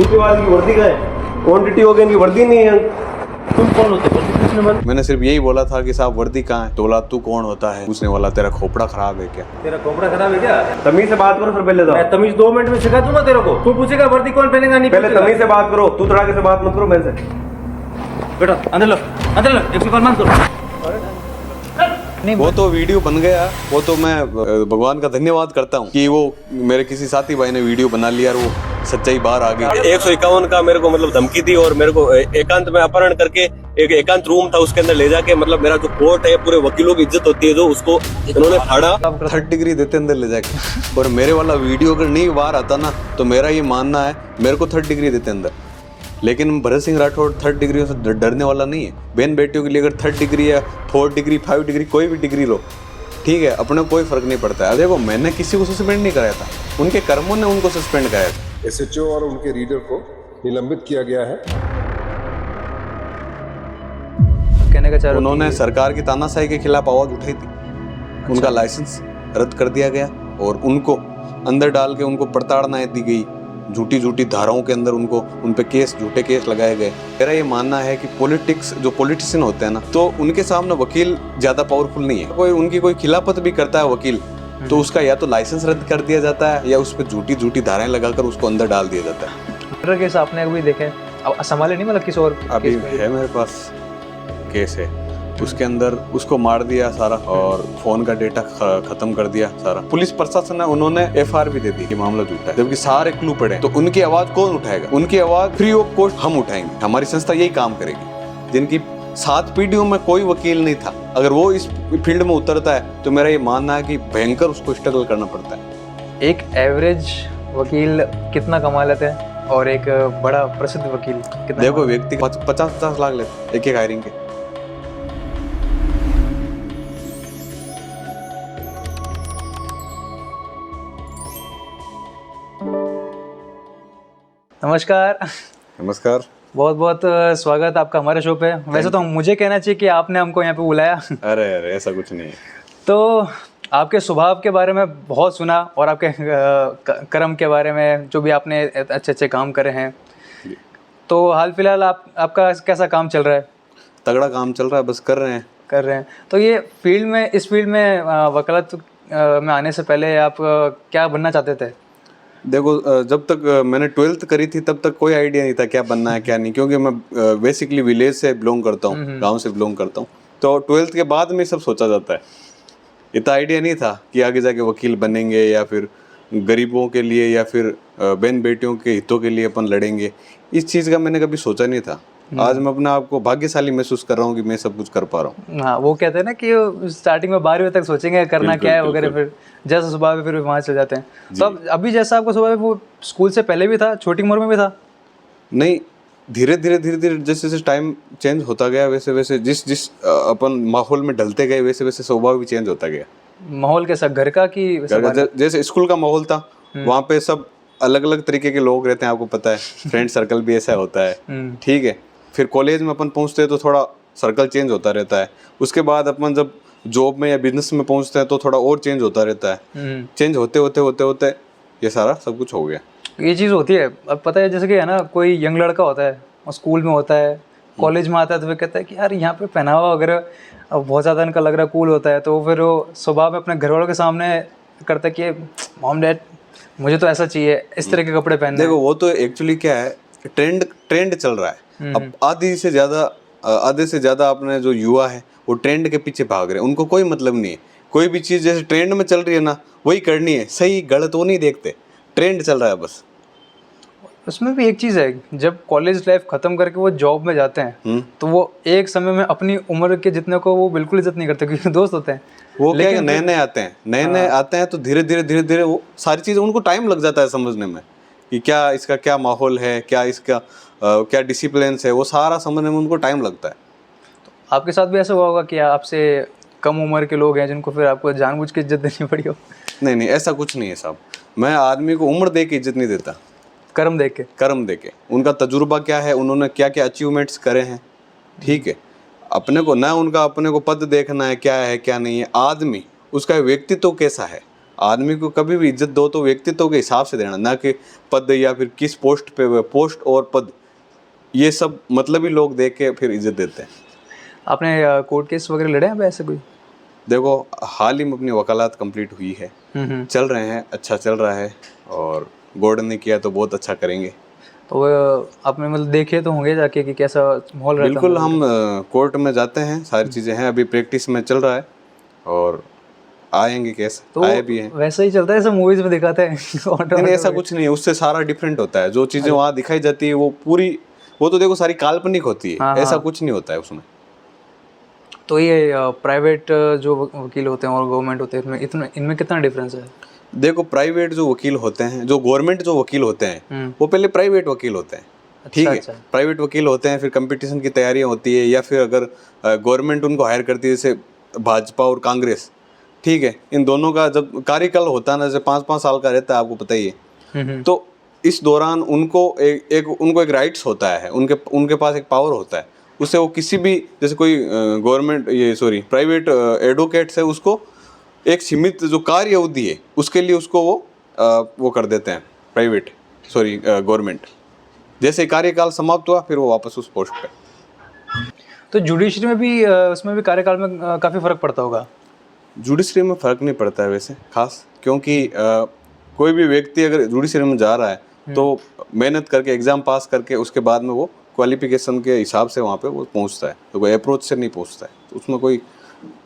दूसरी बात की वर्दी का है, क्वांटिटी हो गई, इनकी वर्दी नहीं है। तुम कौन होते हो पूछने वाले? मैंने सिर्फ यही बोला था कि साहब वर्दी कहाँ है। तो बोला तू कौन होता है पूछने वाला, तेरा खोपड़ा खराब है क्या? तेरा खोपड़ा खराब है क्या? तमीज से बात करो सर पहले तो। मैं तमीज 2 मिनट में सिखा दूंगा तेरे को। तू पूछेगा वर्दी कौन पहनेगा, नहीं पहले पूछेगा। तमीज से बात करो, तू तड़ाके से बात मत करो मेरे से। बेटा अंदर लो, अंदर लो, 100 मान करो। वो तो वीडियो बन गया, वो तो मैं भगवान का धन्यवाद करता हूँ कि वो मेरे किसी साथी भाई ने वीडियो बना लिया और वो सच्चाई बाहर आ गई। 151 का मेरे को मतलब धमकी दी और मेरे को एकांत में अपहरण करके एक एकांत रूम था उसके अंदर ले जाके, मतलब मेरा जो कोर्ट है, पूरे वकीलों की इज्जत होती है जो, उसको इन्होंने फाड़ा। 3rd डिग्री देते अंदर ले जाके। और मेरे वाला वीडियो अगर नहीं बाहर आता ना तो मेरा ये मानना है मेरे को 3rd डिग्री देते अंदर। लेकिन भरत सिंह राठौड़ 3rd डिग्री से डरने वाला नहीं है। बहन बेटियों के लिए अगर 3rd डिग्री या 4th डिग्री 5 डिग्री कोई भी डिग्री लो, ठीक है, अपने को कोई फर्क नहीं पड़ता है। देखो मैंने किसी को सस्पेंड नहीं कराया था, उनके कर्मों ने उनको सस्पेंड कराया था। एसएचओ और उनके रीडर को निलंबित किया गया है। कहने का चाह उन्होंने सरकार की तानाशाही के खिलाफ आवाज उठाई थी, उनका लाइसेंस रद्द कर दिया गया और उनको अंदर डाल के उनको प्रताड़नाएं दी गई, झूठी धाराओं के अंदर उनको उन पे केस, झूठे केस लगाए गए। मेरा ये मानना है कि पॉलिटिक्स, जो पॉलिटिशियन होते हैं ना, तो उनके सामने वकील ज्यादा पावरफुल नहीं है। कोई उनकी कोई खिलाफत भी करता है वकील, तो उसका या तो लाइसेंस रद्द कर दिया जाता है या उस पर झूठी धाराएं लगाकर उसको अंदर डाल दिया जाता है। केस आपने अभी देखे, अब संभाले नहीं, मतलब किसी और अभी है मेरे पास केस है, उसके अंदर उसको मार दिया सारा और फोन का डेटा खत्म कर दिया सारा। पुलिस प्रशासन है, उन्होंने एफआईआर भी दे दी कि मामला झूठा है, जबकि सारे क्लू पड़े। तो उनकी आवाज कौन उठाएगा? उनकी आवाज फ्री ऑफ कॉस्ट हम उठाएंगे। हमारी संस्था यही काम करेगी। जिनकी 7 पीढ़ियों में कोई वकील नहीं था, अगर वो इस फील्ड में उतरता है तो मेरा ये मानना है कि भयंकर उसको स्ट्रगल करना पड़ता है। एक एवरेज वकील कितना कमा लेते हैं और एक बड़ा प्रसिद्ध वकील कितना? देखो व्यक्ति 50-50 लाख लेते एक हायरिंग के। नमस्कार। नमस्कार। बहुत बहुत स्वागत आपका हमारे शो पे। वैसे तो मुझे कहना चाहिए कि आपने हमको यहाँ पे बुलाया। अरे ऐसा कुछ नहीं है। तो आपके स्वभाव के बारे में बहुत सुना और आपके कर्म के बारे में, जो भी आपने अच्छे काम करे हैं। तो हाल फिलहाल आपका कैसा काम चल रहा है? तगड़ा काम चल रहा है, बस कर रहे हैं। तो ये फील्ड में, इस फील्ड में वकालत में आने से पहले आप क्या बनना चाहते थे? देखो जब तक मैंने 12th करी थी तब तक कोई आइडिया नहीं था क्या बनना है क्या नहीं, क्योंकि मैं बेसिकली विलेज से बिलोंग करता हूँ, गांव से बिलोंग करता हूँ। तो 12th के बाद में सब सोचा जाता है। इतना आइडिया नहीं था कि आगे जाके वकील बनेंगे या फिर गरीबों के लिए या फिर बहन बेटियों के हितों के लिए अपन लड़ेंगे। इस चीज़ का मैंने कभी सोचा नहीं था। आज मैं अपने आप को भाग्यशाली महसूस कर रहा हूँ कि मैं सब कुछ कर पा रहा हूँ। हाँ, वो कहते हैं ना कि स्टार्टिंग में 12वीं तक सोचेंगे करना क्या है वगैरह, फिर जैसा स्वभाव है फिर वहाँ चले जाते हैं। तो अभी जैसा आपका स्वभाव है वो स्कूल से पहले भी था, छोटी उम्र में भी था? नहीं, धीरे धीरे जैसे जैसे टाइम चेंज होता गया वैसे वैसे जिस अपन माहौल में ढलते गए वैसे वैसे स्वभाव भी चेंज होता गया। माहौल कैसा, घर का कि जैसे स्कूल का माहौल था, वहाँ पे सब अलग अलग तरीके के लोग रहते हैं, आपको पता है। फ्रेंड सर्कल भी ऐसा होता है, ठीक है। फिर कॉलेज में अपन पहुँचते हैं तो थोड़ा सर्कल चेंज होता रहता है। उसके बाद अपन जब जॉब में या बिजनेस में पहुँचते हैं तो थोड़ा और चेंज होता रहता है। चेंज होते होते ये सारा सब कुछ हो गया। ये चीज़ होती है। अब पता है जैसे कि है ना, कोई यंग लड़का होता है और स्कूल में होता है, कॉलेज में आता है तो वो कहता है कि यार यहाँ पे पहनावा वगैरह बहुत ज़्यादा इनका लग रहा है, कूल होता है। तो फिर वो स्वभाव में अपने घर वालों के सामने करता है कि मॉम डैड मुझे तो ऐसा चाहिए, इस तरह के कपड़े पहनने। देखो वो तो एक्चुअली क्या है, ट्रेंड चल रहा है। अब आधे से ज़्यादा अपने जो युवा है वो ट्रेंड के पीछे भाग रहे हैं। उनको कोई मतलब नहीं है, कोई भी चीज़ जैसे ट्रेंड में चल रही है ना वही करनी है, सही गलत वो नहीं देखते, ट्रेंड चल रहा है बस। उसमें भी एक चीज़ है, जब कॉलेज लाइफ ख़त्म करके वो जॉब में जाते हैं तो वो एक समय में अपनी उम्र के जितने को वो बिल्कुल इज्जत नहीं करते, क्योंकि दोस्त होते हैं वो क्या है, नए नए आते हैं तो धीरे धीरे वो सारी चीज़ें उनको टाइम लग जाता है समझने में कि क्या इसका क्या माहौल है, क्या इसका क्या डिसिप्लिन है, वो सारा समझने में उनको टाइम लगता है। तो आपके साथ भी ऐसा हुआ होगा कि आपसे कम उम्र के लोग हैं जिनको फिर आपको जानबूझ के इज्जत देनी पड़ी हो? नहीं, ऐसा कुछ नहीं है साहब। मैं आदमी को उम्र दे के इज्जत नहीं देता, कर्म दे के। उनका तजुर्बा क्या है, उन्होंने क्या क्या अचीवमेंट्स करे हैं, ठीक है। अपने को ना उनका अपने को पद देखना है क्या नहीं है। आदमी उसका व्यक्तित्व कैसा है, आदमी को कभी भी इज्जत दो तो व्यक्तित्व के हिसाब से देना, ना कि पद या फिर किस पोस्ट पे, पोस्ट और पद ये सब मतलब ही लोग देख के फिर इज्जत देते हैं। आपने कोर्ट केस वगैरह लड़े हैं अब ऐसे कोई? देखो हाल ही में अपनी वकालत कंप्लीट हुई है, चल रहे हैं, अच्छा चल रहा है, और गॉड ने किया तो बहुत अच्छा करेंगे। तो आपने मतलब देखे तो होंगे जाके कि कैसा माहौल रहता है? बिल्कुल, हम कोर्ट में जाते हैं, सारी चीज़ें हैं, अभी प्रैक्टिस में चल रहा है और आएंगे केस, तो आए भी हैं। वैसा ही चलता है जैसे मूवीज में दिखाते हैं? नहीं, ऐसा कुछ नहीं है, उससे सारा डिफरेंट होता है। जो चीज़ें वहाँ दिखाई जाती है वो पूरी, वो तो देखो सारी काल्पनिक होती है, हाँ, ऐसा हाँ। कुछ नहीं होता है उसमें। तो ये प्राइवेट जो वकील होते हैं और गवर्नमेंट होते हैं इनमें कितना डिफरेंस है? देखो प्राइवेट जो वकील होते हैं, जो गवर्नमेंट जो वकील होते हैं वो पहले प्राइवेट वकील होते हैं, ठीक है? अच्छा। प्राइवेट वकील होते हैं, फिर कंपटीशन की तैयारियां होती है, या फिर अगर गवर्नमेंट उनको हायर करती है, जैसे भाजपा और कांग्रेस, ठीक है, इन दोनों का जब कार्यकाल होता है ना, जैसे 5-5 साल का रहता है, आपको पता ही है। तो इस दौरान उनको एक राइट्स होता है, उनके पास एक पावर होता है, उससे वो किसी भी, जैसे कोई प्राइवेट एडवोकेट्स है, उसको एक सीमित जो कार्य अवधि है उसके लिए उसको वो कर देते हैं गवर्नमेंट। जैसे कार्यकाल समाप्त हुआ फिर वो वापस उस पोस्ट पे। तो जुडिशरी में भी उसमें भी कार्यकाल में काफ़ी फर्क पड़ता होगा? जुडिशरी में फ़र्क नहीं पड़ता है वैसे खास, क्योंकि कोई भी व्यक्ति अगर जुडिशरी में जा रहा है तो मेहनत करके एग्ज़ाम पास करके उसके बाद में वो क्वालिफिकेशन के हिसाब से वहाँ पे वो पहुँचता है, तो कोई अप्रोच से नहीं पहुँचता है, तो उसमें कोई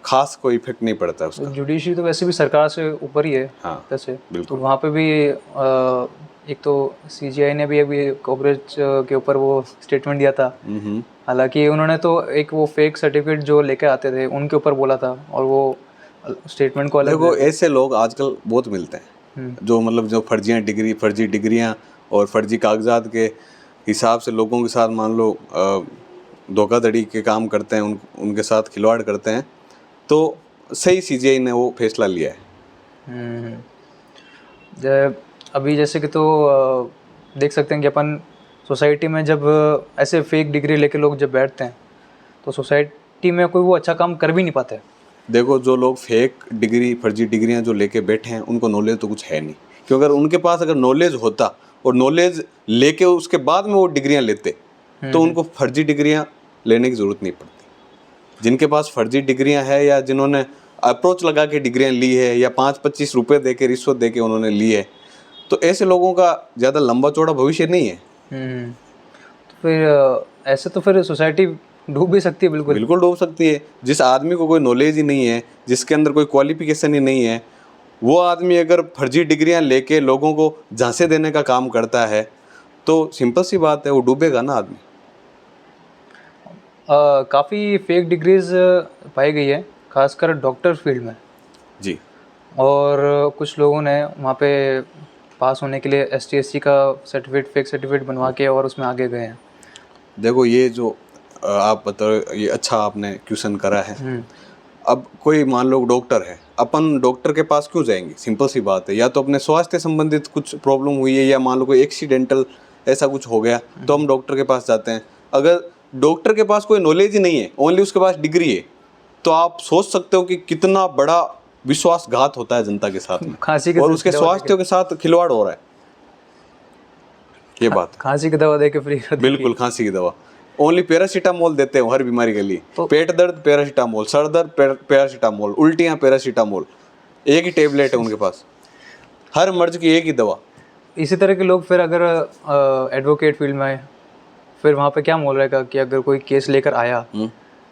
खास कोई इफेक्ट नहीं पड़ता उसका। जुडिशरी तो वैसे भी सरकार से ऊपर ही है। हाँ, वैसे बिल्कुल। तो वहाँ पे भी एक तो सीजीआई ने भी अभी कवरेज के ऊपर वो स्टेटमेंट दिया था। हालांकि उन्होंने तो एक वो फेक सर्टिफिकेट जो लेके आते थे उनके ऊपर बोला था, और वो स्टेटमेंट को अलग। देखो ऐसे लोग आजकल बहुत मिलते हैं, जो मतलब जो फर्जी डिग्रियां और फर्जी कागजात के हिसाब से लोगों के साथ मान लो धोखाधड़ी के काम करते हैं, उनके साथ खिलवाड़ करते हैं, तो सही सीजीआई ने वो फैसला लिया है। अभी जैसे कि तो देख सकते हैं कि अपन सोसाइटी में जब ऐसे फेक डिग्री लेके लोग जब बैठते हैं तो सोसाइटी में कोई वो अच्छा काम कर भी नहीं पाते। देखो जो लोग फेक डिग्री फर्जी डिग्रियां जो लेके बैठे हैं उनको नॉलेज तो कुछ है नहीं, क्योंकि अगर उनके पास अगर नॉलेज होता और नॉलेज लेके उसके बाद में वो डिग्रियां लेते तो उनको फर्जी डिग्रियां लेने की ज़रूरत नहीं पड़ती। जिनके पास फर्जी डिग्रियां है या जिन्होंने अप्रोच लगा के डिग्रियां ली है या 5-25 रुपये दे के रिश्वत दे के उन्होंने ली है, तो ऐसे लोगों का ज़्यादा लंबा चौड़ा भविष्य नहीं है। तो फिर ऐसे तो फिर सोसाइटी डूब भी सकती है। बिल्कुल डूब सकती है। जिस आदमी को कोई नॉलेज ही नहीं है, जिसके अंदर कोई क्वालिफिकेशन ही नहीं है, वो आदमी अगर फर्जी डिग्रियां लेके लोगों को झांसे देने का काम करता है तो सिंपल सी बात है वो डूबेगा ना आदमी। काफ़ी फेक डिग्रीज पाई गई है खासकर डॉक्टर फील्ड में जी, और कुछ लोगों ने वहाँ पे पास होने के लिए ST/SC का सर्टिफिकेट फेक सर्टिफिकेट बनवा के और उसमें आगे गए हैं। देखो ये जो आप बताओ, ये अच्छा आपने क्वेश्चन करा है। अब कोई मान लो डॉक्टर है, अपन डॉक्टर के पास क्यों जाएंगे? सिंपल सी बात है, या तो अपने स्वास्थ्य संबंधित कुछ प्रॉब्लम हुई है या मान लो कोई एक्सीडेंटल ऐसा कुछ हो गया तो हम डॉक्टर के पास जाते हैं। अगर डॉक्टर के पास कोई नॉलेज ही नहीं है, ओनली उसके पास डिग्री है, तो आप सोच सकते हो कि कितना बड़ा विश्वासघात होता है जनता के साथ में, और उसके स्वास्थ्य के साथ खिलवाड़ हो रहा है। ये बात खांसी की दवा देके फ्री कर दी। बिल्कुल, खांसी की दवा ओनली पैरासीटामोल देते हैं हर बीमारी के लिए। तो पेट दर्द पैरासीटामोल, सर दर्द पैरासीटामोल, उल्टियाँ पैरासीटामोल, एक ही टेबलेट है उनके पास, हर मर्ज की एक ही दवा। इसी तरह के लोग फिर अगर एडवोकेट फील्ड में आए, फिर वहाँ पे क्या मोल रहेगा कि अगर कोई केस लेकर आया,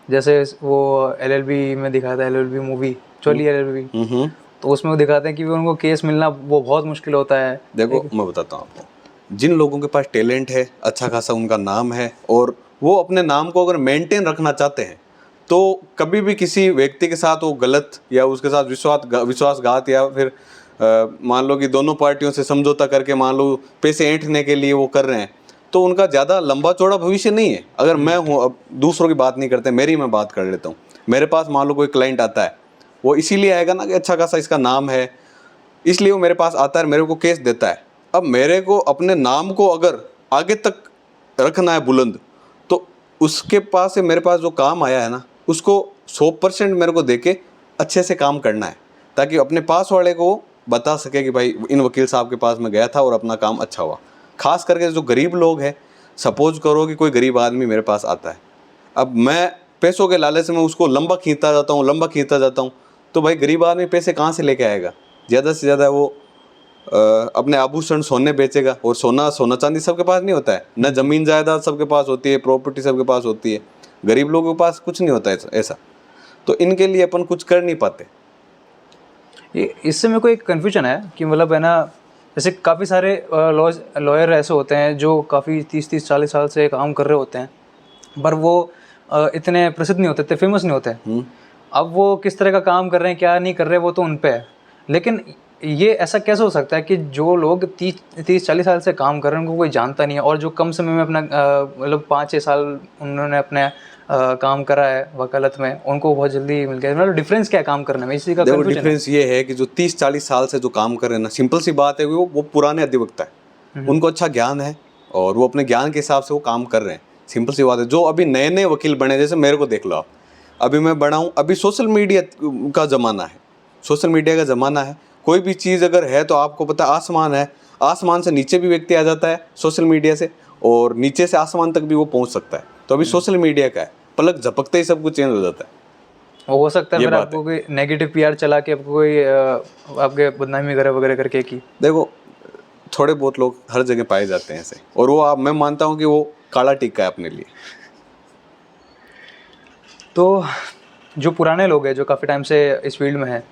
जैसे वो LLB में दिखाया था, LLB मूवी चोली LLB, तो उसमें वो दिखाते हैं कि उनको केस मिलना वो बहुत मुश्किल होता है। देखो मैं बताता हूँ आपको, जिन लोगों के पास टैलेंट है, अच्छा खासा उनका नाम है, और वो अपने नाम को अगर मेंटेन रखना चाहते हैं तो कभी भी किसी व्यक्ति के साथ वो गलत या उसके साथ विश्वासघात या फिर मान लो कि दोनों पार्टियों से समझौता करके मान लो पैसे ऐंठने के लिए वो कर रहे हैं, तो उनका ज़्यादा लंबा चौड़ा भविष्य नहीं है। अगर मैं हूँ, अब दूसरों की बात नहीं करते, मेरी मैं बात कर लेता हूँ, मेरे पास मान लो कोई क्लाइंट आता है, वो इसीलिए आएगा ना कि अच्छा खासा इसका नाम है, इसलिए वो मेरे पास आता है, मेरे को केस देता है। अब मेरे को अपने नाम को अगर आगे तक रखना है बुलंद, तो उसके पास से मेरे पास जो काम आया है ना, उसको 100% मेरे को देके अच्छे से काम करना है, ताकि अपने पास वाले को बता सके कि भाई इन वकील साहब के पास मैं गया था और अपना काम अच्छा हुआ। खास करके जो गरीब लोग हैं, सपोज करो कि कोई गरीब आदमी मेरे पास आता है, अब मैं पैसों के लालच में उसको लंबा खींचता जाता हूँ, तो भाई गरीब आदमी पैसे कहाँ से लेके आएगा? ज़्यादा से ज़्यादा वो अपने आभूषण सोने बेचेगा, और सोना चांदी सबके पास नहीं होता है, न ज़मीन जायदाद सबके पास होती है, प्रॉपर्टी सबके पास होती है, गरीब लोगों के पास कुछ नहीं होता है ऐसा। तो इनके लिए अपन कुछ कर नहीं पाते। इससे मेरे को एक कन्फ्यूजन है कि मतलब है ना, जैसे काफ़ी सारे लॉयर ऐसे होते हैं जो काफ़ी 30-40 साल से काम कर रहे होते हैं, पर वो इतने प्रसिद्ध नहीं होते, इतने फेमस नहीं होते। अब वो किस तरह का काम कर रहे हैं, क्या नहीं कर रहे, वो तो उन पे है। लेकिन ये ऐसा कैसे हो सकता है कि जो लोग 30-40 साल से काम कर रहे हैं उनको कोई जानता नहीं है, और जो कम समय में अपना मतलब 5-6 साल उन्होंने अपने काम करा है वकालत में, उनको बहुत जल्दी मिल गया? मतलब डिफरेंस क्या है काम करने में? इसी का देखो confusion है। डिफरेंस ये है कि जो 30-40 साल से जो काम कर रहे हैं ना, सिंपल सी बात है, वो पुराने अधिवक्ता है, उनको अच्छा ज्ञान है और वो अपने ज्ञान के हिसाब से वो काम कर रहे हैं। सिंपल सी बात है। जो अभी नए नए वकील बने, जैसे मेरे को देख लो आप, अभी मैं बड़ा हूँ, अभी सोशल मीडिया का ज़माना है, सोशल मीडिया का ज़माना है। कोई भी चीज़ अगर है तो आपको पता, आसमान है, आसमान से नीचे भी व्यक्ति आ जाता है सोशल मीडिया से, और नीचे से आसमान तक भी वो पहुँच सकता है। तो अभी सोशल मीडिया का है, पलक झपकते ही सब कुछ चेंज हो जाता है। हो सकता है ये फिर बात आपको कोई नेगेटिव पीआर चला के आपको कोई आपके बदनामी वगैरह करके की। देखो थोड़े बहुत लोग हर जगह पाए जाते हैं ऐसे, और वो मैं मानता हूँ कि वो काला टिक्का है अपने लिए। तो जो पुराने लोग हैं जो काफ़ी टाइम से इस फील्ड में हैं,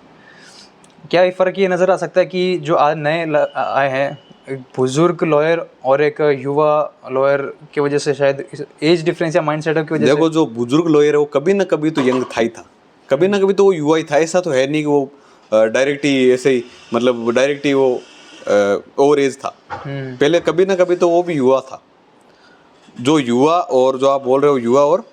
क्या एक फ़र्क ये नज़र आ सकता है कि जो आज नए आए हैं, एक बुजुर्ग लॉयर और एक युवा लॉयर की वजह से, शायद एज डिफरेंस या माइंड सेटअप की वजह देखो जो बुजुर्ग लॉयर है वो कभी ना कभी तो यंग था ही था, कभी ना कभी तो वो युवा ही था। ऐसा तो है नहीं कि वो डायरेक्ट ही ऐसे ही, मतलब डायरेक्ट ही वो ओवर एज था। पहले कभी ना कभी तो वो भी युवा था। जो युवा और जो आप बोल रहे हो युवा और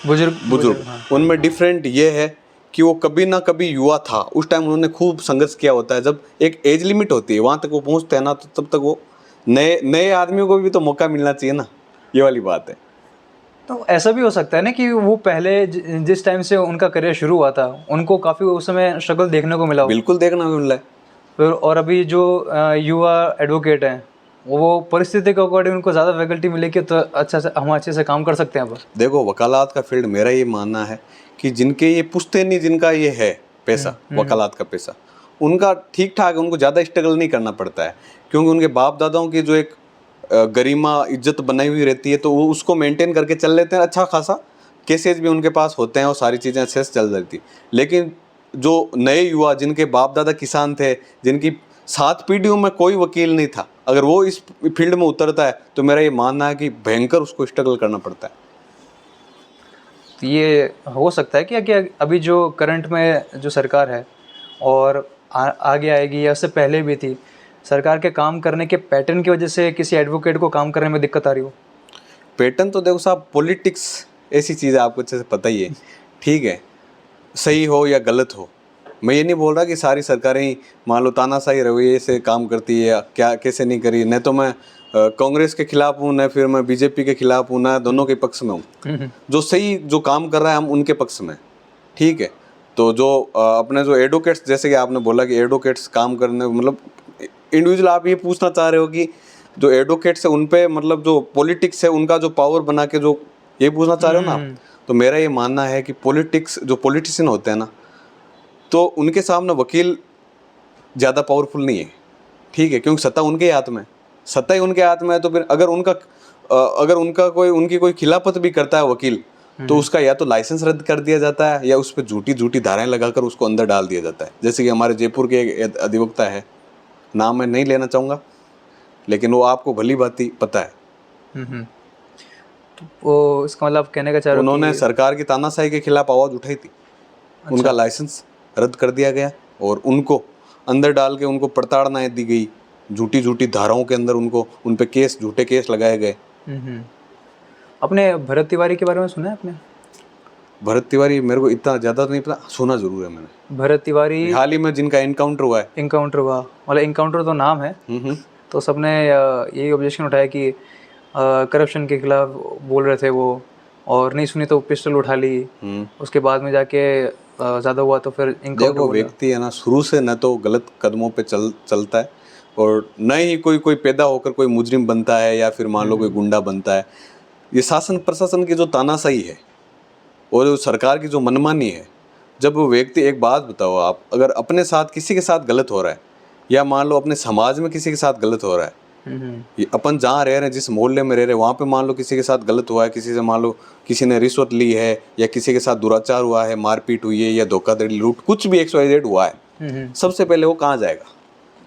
बुजुर्ग, उनमें डिफरेंट ये है कि वो कभी ना कभी युवा था, उस टाइम उन्होंने खूब संघर्ष किया होता है। जब एक एज लिमिट होती है वहाँ तक वो पहुँचते हैं ना, तो तब तक वो नए आदमियों को भी तो मौका मिलना चाहिए ना, ये वाली बात है। तो ऐसा भी हो सकता है ना कि वो पहले जिस टाइम से उनका करियर शुरू हुआ था उनको काफ़ी उस समय स्ट्रगल देखने को मिला हो। बिल्कुल देखना मिल रहा है। फिर और अभी जो युवा एडवोकेट हैं, वो परिस्थिति के अकॉर्डिंग उनको ज़्यादा फैकल्टी मिलेगी तो अच्छा से हम अच्छे से काम कर सकते हैं। अब देखो वकालत का फील्ड, मेरा ये मानना है कि जिनके ये पुश्तैनी, जिनका ये है पैसा, वकालत का पैसा, उनका ठीक ठाक है, उनको ज़्यादा स्ट्रगल नहीं करना पड़ता है, क्योंकि उनके बाप दादाओं की जो एक गरिमा इज्जत बनाई हुई रहती है, तो वो उसको मेंटेन करके चल लेते हैं। अच्छा खासा केसेज भी उनके पास होते हैं और सारी चीज़ें अच्छे से चल जाती। लेकिन जो नए युवा, जिनके बाप दादा किसान थे, जिनकी 7 पीढ़ियों में कोई वकील नहीं था, अगर वो इस फील्ड में उतरता है तो मेरा ये मानना है कि भयंकर उसको स्ट्रगल करना पड़ता है। तो ये हो सकता है कि अभी जो करंट में जो सरकार है और आगे आएगी या उससे पहले भी थी, सरकार के काम करने के पैटर्न की वजह से किसी एडवोकेट को काम करने में दिक्कत आ रही हो? पैटर्न तो देखो साहब, पॉलिटिक्स ऐसी चीज़ है, आपको अच्छे से पता ही है, ठीक है, सही हो या गलत हो। मैं ये नहीं बोल रहा कि सारी सरकारें मान लो तानाशाही रवैये से काम करती है या क्या कैसे नहीं करी। न तो मैं कांग्रेस के खिलाफ हूँ, न फिर मैं बीजेपी के खिलाफ हूँ, न दोनों के पक्ष में हूँ। जो सही जो काम कर रहा है हम उनके पक्ष में, ठीक है। तो जो अपने जो एडवोकेट्स, जैसे कि आपने बोला कि एडवोकेट्स काम करने, मतलब इंडिविजुअल, आप ये पूछना चाह रहे हो कि जो एडवोकेट्स है उन पे, मतलब जो पॉलिटिक्स है उनका जो पावर बना के, जो ये पूछना चाह रहे हो ना आप, तो मेरा ये मानना है कि पॉलिटिक्स, जो पॉलिटिशियन होते हैं ना, तो उनके सामने वकील ज़्यादा पावरफुल नहीं है, ठीक है, क्योंकि सत्ता उनके हाथ में, सत्ता ही उनके हाथ में है। तो फिर अगर उनका कोई, उनकी कोई खिलाफत भी करता है वकील, तो उसका या तो लाइसेंस रद्द कर दिया जाता है या उस पर झूठी धाराएं लगाकर उसको अंदर डाल दिया जाता है। जैसे कि हमारे जयपुर के एक अधिवक्ता है, नाम मैं नहीं लेना चाहूँगा, लेकिन वो आपको भली भांति पता है। तो वो इसका मतलब कहने का चाह रहे हो उन्होंने सरकार की तानाशाही के खिलाफ आवाज़ उठाई थी। अच्छा। उनका लाइसेंस रद्द कर दिया गया और उनको अंदर डाल के उनको प्रताड़नाएं दी गई, झूठी धाराओं के अंदर उनको, उन पे झूठे केस लगाए गए। अपने भरत तिवारी के बारे में सुना है आपने? भरत तिवारी मेरे को इतना ज़्यादा तो नहीं पता, सुना जरूर है मैंने। भरत तिवारी हाल ही में जिनका एनकाउंटर हुआ है। मतलब एनकाउंटर तो नाम है। तो सबने यही ऑब्जेक्शन उठाया कि करप्शन के खिलाफ बोल रहे थे वो, और नहीं सुनी तो पिस्टल उठा ली। उसके बाद में जाके ज़्यादा हुआ तो फिर इनका देखो व्यक्ति है ना शुरू से न तो गलत कदमों पे चलता है और न ही कोई पैदा होकर कोई मुजरिम बनता है या फिर मान लो कोई गुंडा बनता है। ये शासन प्रशासन की जो तानाशाही है और जो सरकार की जो मनमानी है, जब वो व्यक्ति, एक बात बताओ आप, अगर अपने साथ किसी के साथ गलत हो रहा है या मान लो अपने समाज में किसी के साथ गलत हो रहा है, ये अपन जहाँ रह रहे हैं, जिस मोहल्ले में रह रहे हैं, वहाँ पे मान लो किसी के साथ गलत हुआ है, किसी से मान लो किसी ने रिश्वत ली है या किसी के साथ दुराचार हुआ है, मारपीट हुई है या धोखाधड़ी, लूट, कुछ भी XYZ हुआ है, सबसे पहले वो कहाँ जाएगा?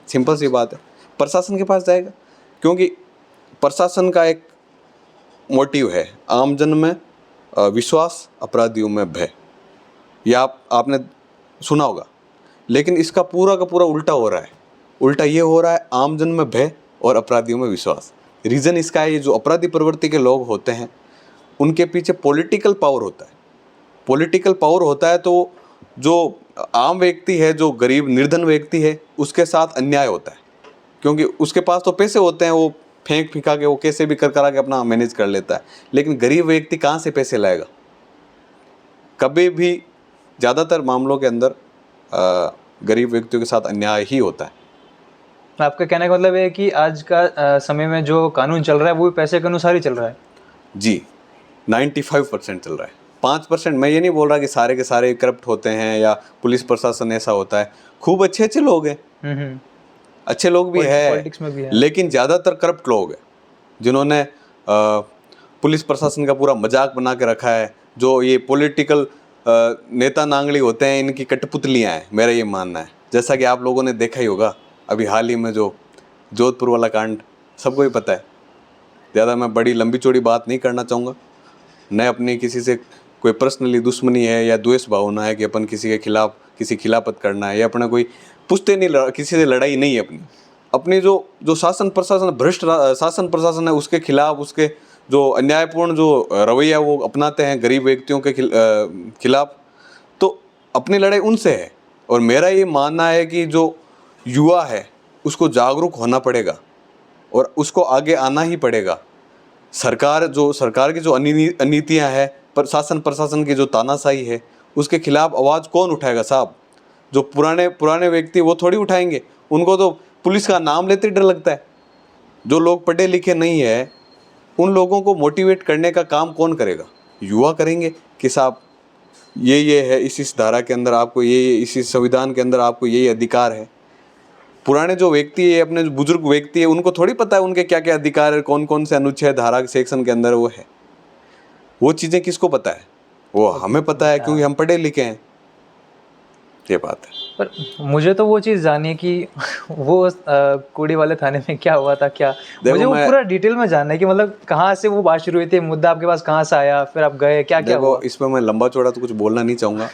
सिंपल सी बात है, प्रशासन के पास जाएगा। क्योंकि प्रशासन का एक मोटिव है आमजन में विश्वास, अपराधियों में भय। यह आपने सुना होगा, लेकिन इसका पूरा का पूरा उल्टा हो रहा है। उल्टा ये हो रहा है, आमजन में भय और अपराधियों में विश्वास। रीज़न इसका है, ये जो अपराधी प्रवृत्ति के लोग होते हैं उनके पीछे पॉलिटिकल पावर होता है। पॉलिटिकल पावर होता है तो जो आम व्यक्ति है, जो गरीब निर्धन व्यक्ति है, उसके साथ अन्याय होता है। क्योंकि उसके पास तो पैसे होते हैं, वो फेंक फिका के वो कैसे भी करा के अपना मैनेज कर लेता है। लेकिन गरीब व्यक्ति कहाँ से पैसे लाएगा? कभी भी ज़्यादातर मामलों के अंदर गरीब व्यक्तियों के साथ अन्याय ही होता है। आपका कहने का मतलब है कि आज का समय में जो कानून चल रहा है वो भी पैसे के अनुसार ही चल रहा है? जी, 95% चल रहा है। 5%, मैं ये नहीं बोल रहा कि सारे के सारे करप्ट होते हैं या पुलिस प्रशासन ऐसा होता है। खूब अच्छे लोग हैं, अच्छे लोग भी पॉलिटिक्स में भी है, है। लेकिन ज़्यादातर करप्ट लोग हैं जिन्होंने पुलिस प्रशासन का पूरा मजाक बना के रखा है। जो ये पॉलिटिकल नेता नांगली होते हैं, इनकी कठपुतलियाँ हैं, मेरा ये मानना है। जैसा कि आप लोगों ने देखा ही होगा अभी हाल ही में जो जोधपुर वाला कांड, सबको ही पता है। ज़्यादा मैं बड़ी लंबी चौड़ी बात नहीं करना चाहूँगा। न अपनी किसी से कोई पर्सनली दुश्मनी है या द्वेष भावना है कि अपन किसी के खिलाफ किसी खिलाफत करना है या अपना कोई पुश्ते नहीं, किसी से लड़ाई नहीं है अपनी जो शासन प्रशासन, भ्रष्ट शासन प्रशासन है, उसके खिलाफ, उसके जो अन्यायपूर्ण जो रवैया वो अपनाते हैं गरीब व्यक्तियों के खिलाफ, तो अपनी लड़ाई उनसे है। और मेरा ये मानना है कि जो युवा है उसको जागरूक होना पड़ेगा और उसको आगे आना ही पड़ेगा। सरकार की जो अनीतियाँ हैं, प्रशासन की जो तानाशाही है, उसके खिलाफ आवाज़ कौन उठाएगा साहब? जो पुराने व्यक्ति वो थोड़ी उठाएंगे, उनको तो पुलिस का नाम लेते डर लगता है। जो लोग पढ़े लिखे नहीं है, उन लोगों को मोटिवेट करने का काम कौन करेगा? युवा करेंगे कि साहब ये है, इस धारा के अंदर आपको ये इस संविधान के अंदर आपको ये अधिकार है। पुराने जो व्यक्ति है, अपने जो बुजुर्ग व्यक्ति है, उनको थोड़ी पता है उनके क्या क्या अधिकार है, कौन कौन से अनुच्छेद धारा के सेक्शन के अंदर वो है। वो चीज़ें किसको पता है? वो हमें पता है, क्योंकि हम पढ़े लिखे हैं। ये बात है। पर मुझे तो वो चीज़ जाननी है कि वो कूड़ी वाले थाने में क्या हुआ था, क्या मुझे वो पूरा डिटेल में जानना है कि मतलब कहाँ से वो बात शुरू हुई थी, मुद्दा आपके पास कहाँ से आया, फिर आप गए, क्या क्या हुआ? इसमें मैं लंबा चौड़ा तो कुछ बोलना नहीं चाहूँगा,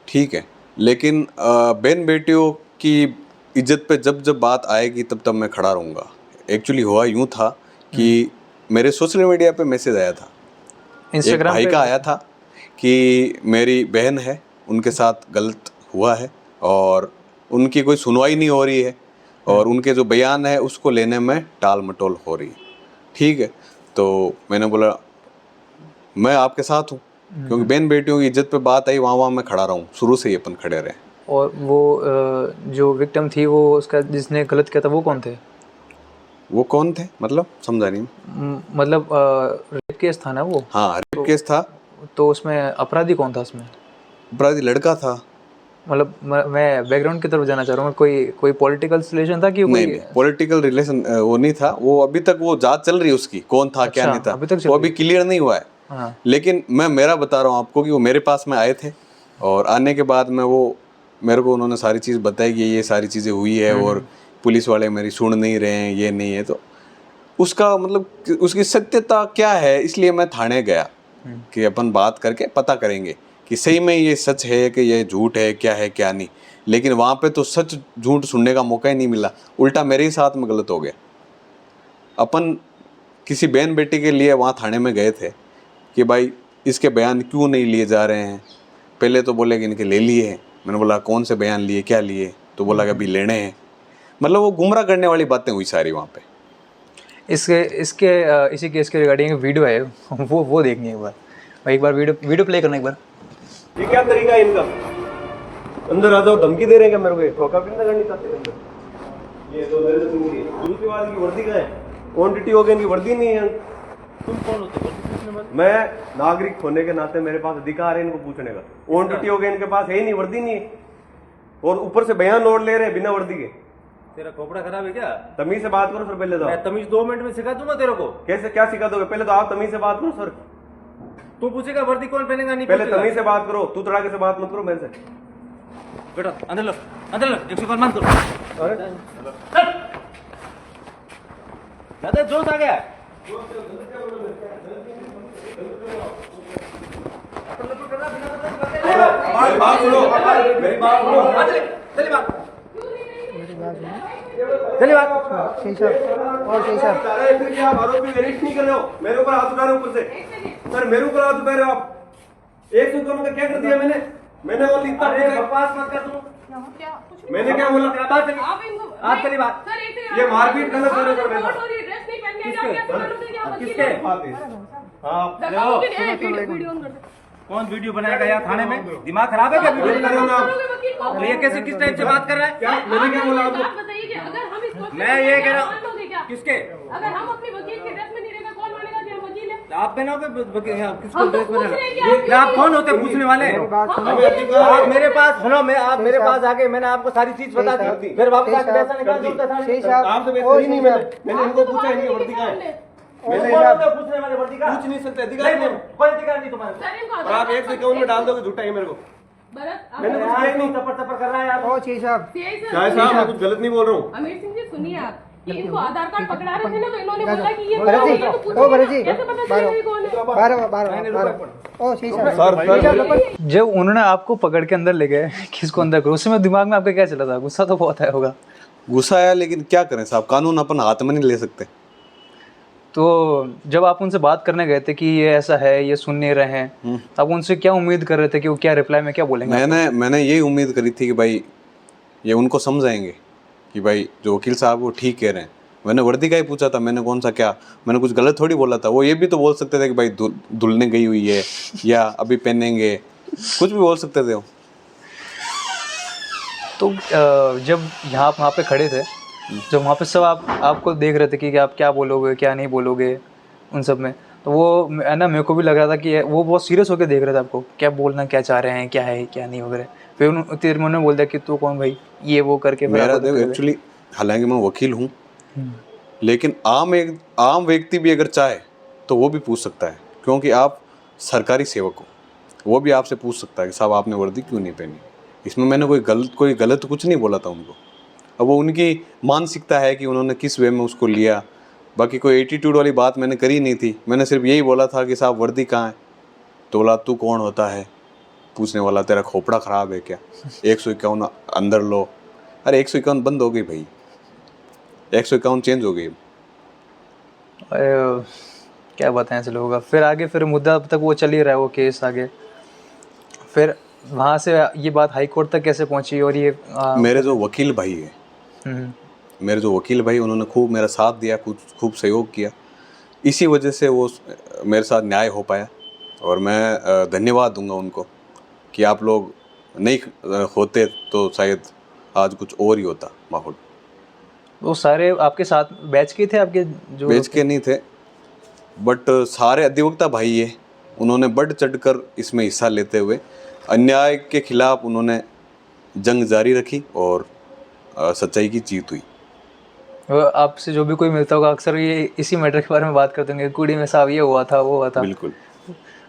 ठीक है, लेकिन बहन बेटियों की इज्जत पे जब बात आएगी तब मैं खड़ा रहूँगा। एक्चुअली हुआ यूँ था कि मेरे सोशल मीडिया पे मैसेज आया था, इंस्टाग्राम भाई का आया था कि मेरी बहन है, उनके साथ गलत हुआ है और उनकी कोई सुनवाई नहीं हो रही है और उनके जो बयान है उसको लेने में टाल मटोल हो रही है। ठीक है, तो मैंने बोला मैं आपके साथ हूँ, क्योंकि बहन बेटियों की इज्जत पे बात आई, वहाँ मैं खड़ा रहा हूँ, शुरू से ही अपन खड़े रहे। और वो जो विक्टिम थी, वो उसका जिसने गलत किया था, वो कौन थे? वो कौन थे मतलब समझा नहीं। मतलब रेप केस था ना वो? हाँ, रेप केस था। तो उसमें अपराधी कौन था? उसमें अपराधी लड़का था। मतलब मैं बैकग्राउंड की तरफ जाना चाह रहा हूँ। कोई पॉलिटिकल रिलेशन था कि नहीं, पॉलिटिकल रिलेशन वो नहीं था। वो अभी तक वो जांच चल रही है उसकी, कौन था क्या नहीं था, वो अभी क्लियर नहीं हुआ है। हाँ। लेकिन मैं मेरा बता रहा हूँ आपको कि वो मेरे पास में आए थे और आने के बाद में वो मेरे को उन्होंने सारी चीज़ बताई कि ये सारी चीज़ें हुई है और पुलिस वाले मेरी सुन नहीं रहे हैं, ये नहीं है। तो उसका मतलब उसकी सत्यता क्या है, इसलिए मैं थाने गया कि अपन बात करके पता करेंगे कि सही में ये सच है कि ये झूठ है, क्या है क्या नहीं। लेकिन वहाँ पे तो सच झूठ सुनने का मौका ही नहीं मिला, उल्टा मेरे ही साथ में गलत हो गया। अपन किसी बहन बेटी के लिए वहाँ थाने में गए थे कि भाई इसके बयान क्यों नहीं लिए जा रहे हैं। पहले तो बोले कि इनके ले लिए हैं। मैंने बोला कौन से बयान लिए, क्या लिए? तो बोला कि अभी लेने हैं। मतलब वो गुमराह करने वाली बातें हुई सारी वहाँ पे। इसी केस के रिगार्डिंग वीडियो है, वो देखनी है एक बार। भाई एक बार वीडियो प्ले करना एक बार। ये क्या तरीका है इनका? अंदर आ जाओ, धमकी दे रहे हैं क्या मेरे को? ठोका फिर करनी चाहते हैं अंदर। ये तो मेरे से दूसरी दूसरी बात की वर्दी का है, ऑन ड्यूटी हो गया, इनकी वर्दी नहीं है। तुम कौन होते हो पूछने वाले? मैं नागरिक होने के नाते मेरे पास अधिकार है इनको पूछने का। ऑन ड्यूटी हो गया, इनके पास है ही नहीं, वर्दी नहीं है, और ऊपर से बयान नोट ले रहे हैं बिना वर्दी के। तेरा खोपड़ा खराब है क्या? तमीज से बात करो सर, पहले तो। मैं तमीज 2 मिनट में सिखा दूंगा तेरे को। कैसे क्या सिखा दोगे? पहले तो आप तमीज से बात करो सर। तू पूछेगा वर्दी कौन पहनेगा, नहीं पहले पूछेगा। तमीज से बात करो, तू तड़ाके से बात मत करो मेरे से। बेटा अंदर लो, अंदर लो, 105 मान करो। अरे ज्यादा जोश आ गया। बात सुनो, मेरी बात सुनो। चलिए बात, चलिए बात। अरे फिर क्या आप आरोपी अरेस्ट नहीं कर रहे हो? मेरे ऊपर हाथ उठा रहे हो ऊपर से। सर मेरे ऊपर हाथ उठा रहे हो आप। 100 का क्या कर दिया मैंने वो लिखता अरे बकवास मत कर तू। मैंने क्या बोला? बात चली, आप चली बात। ये मारपीट गलत कर रहे हो मेरे साथ। किसके? हाँ कौन वीडियो बनाएगा यार थाने में? दिमाग खराब है क्या? वीडियो बना रहे हो ना आप? ये कैसे किस टाइप से बात कर रहा है? क्या मैंने क्या बोला आपको? मैं ये कह रहा हूँ किसके? अगर हम अपने वकील के ड्रेस में नहीं रहेगा, कौन मानेगा कि हम वकील हैं? आप पहनोगे किसको हम तो ड्रेस पूछ रहे हैं कि पहना? आप कौन होते पूछने वाले? आप मेरे पास सुनो, मैं आप मेरे पास आके मैंने आपको सारी चीज बता दी, फिर वापस आके पैसा निकाल दूंगा था। आपसे बेहतर नहीं मैंने इनको पूछा इनकी वर्दी कहाँ है? मैंने पूछने वाले वर्दी का पूछ नहीं सकते, अधिकार नहीं। कोई अधिकार नहीं तुम्हारे। सर, इनको और आप 151 में डाल दोगे झूठा है मेरे को। भरत, आप मैंने कुछ किया ही नहीं। चप्पड़ कर रहा है आप। CI सर, चाहे साहब मैं कुछ गलत नहीं बोल रहा हूँ। अमीर सिंह जी सुनिए आप, कि इनको आधार कार्ड पकड़ा रहे थे ना, तो इन्होंने बोला कि ये भरत जी, ये तो पूछ ओ भरत जी, कैसे पता चलेगा ये कौन है? 12 जब उन्होंने आपको पकड़ के अंदर ले गए, किसको अंदर करो, उस समय दिमाग में आपका क्या चला था? गुस्सा तो बहुत आया होगा। गुस्सा आया, लेकिन क्या करें साहब, कानून अपन हाथ में नहीं ले सकते। तो जब आप उनसे बात करने गए थे कि ये ऐसा है, ये सुन नहीं रहे हैं, आप उनसे क्या उम्मीद कर रहे थे कि वो क्या रिप्लाई में क्या बोलेंगे? मैंने यही उम्मीद करी थी कि भाई ये उनको समझाएंगे कि भाई जो वकील साहब वो ठीक कह रहे हैं। मैंने वर्दी का ही पूछा था, मैंने कौन सा क्या, मैंने कुछ गलत थोड़ी बोला था। वो ये भी तो बोल सकते थे कि भाई धुलने गई हुई है या अभी पहनेंगे, कुछ भी बोल सकते थे वो। तो जब वहाँ पे खड़े थे, जब वहाँ पे सब आपको देख रहे थे कि आप क्या बोलोगे क्या नहीं बोलोगे उन सब में, तो वो है ना, मेरे को भी लग रहा था कि वो बहुत सीरियस होकर देख रहे थे आपको, क्या बोलना क्या चाह रहे हैं, क्या है क्या नहीं वगैरह। फिर उन्होंने बोल दिया कि तू कौन भाई, ये वो करके। मेरा देखो एक्चुअली, हालांकि मैं वकील हूँ, लेकिन आम व्यक्ति भी अगर चाहे तो वो भी पूछ सकता है, क्योंकि आप सरकारी सेवक हो। वो भी आपसे पूछ सकता है कि साहब आपने वर्दी क्यों नहीं पहनी। इसमें मैंने कोई गलत कुछ नहीं बोला था उनको। अब वो उनकी मानसिकता है कि उन्होंने किस वे में उसको लिया। बाकी कोई एटीट्यूड वाली बात मैंने करी नहीं थी। मैंने सिर्फ यही बोला था कि साहब वर्दी कहाँ है। तो बोला तू कौन होता है पूछने वाला, तेरा खोपड़ा ख़राब है क्या? 151 अंदर लो। अरे 151 बंद हो गई भाई, 151 चेंज हो गई। क्या बताएं ऐसे लोगों का। फिर आगे फिर मुद्दा अब तक वो चल ही रहा है, वो केस आगे। फिर वहाँ से ये बात हाई कोर्ट तक कैसे पहुँची? और ये मेरे जो वकील भाई है, मेरे जो वकील भाई, उन्होंने खूब मेरा साथ दिया, खूब सहयोग किया। इसी वजह से वो मेरे साथ न्याय हो पाया। और मैं धन्यवाद दूंगा उनको कि आप लोग नहीं होते तो शायद आज कुछ और ही होता माहौल। वो सारे आपके साथ बैच के थे आपके? जो बैच के नहीं थे, बट सारे अधिवक्ता भाई है। उन्होंने बढ़ चढ़कर इसमें हिस्सा लेते हुए अन्याय के खिलाफ उन्होंने जंग जारी रखी और सच्चाई की जीत हुई। आपसे जो भी कोई मिलता होगा अक्सर ये इसी मैटर के बारे में बात करते होंगे, कुड़ी में साहब ये हुआ था वो हुआ था। बिल्कुल।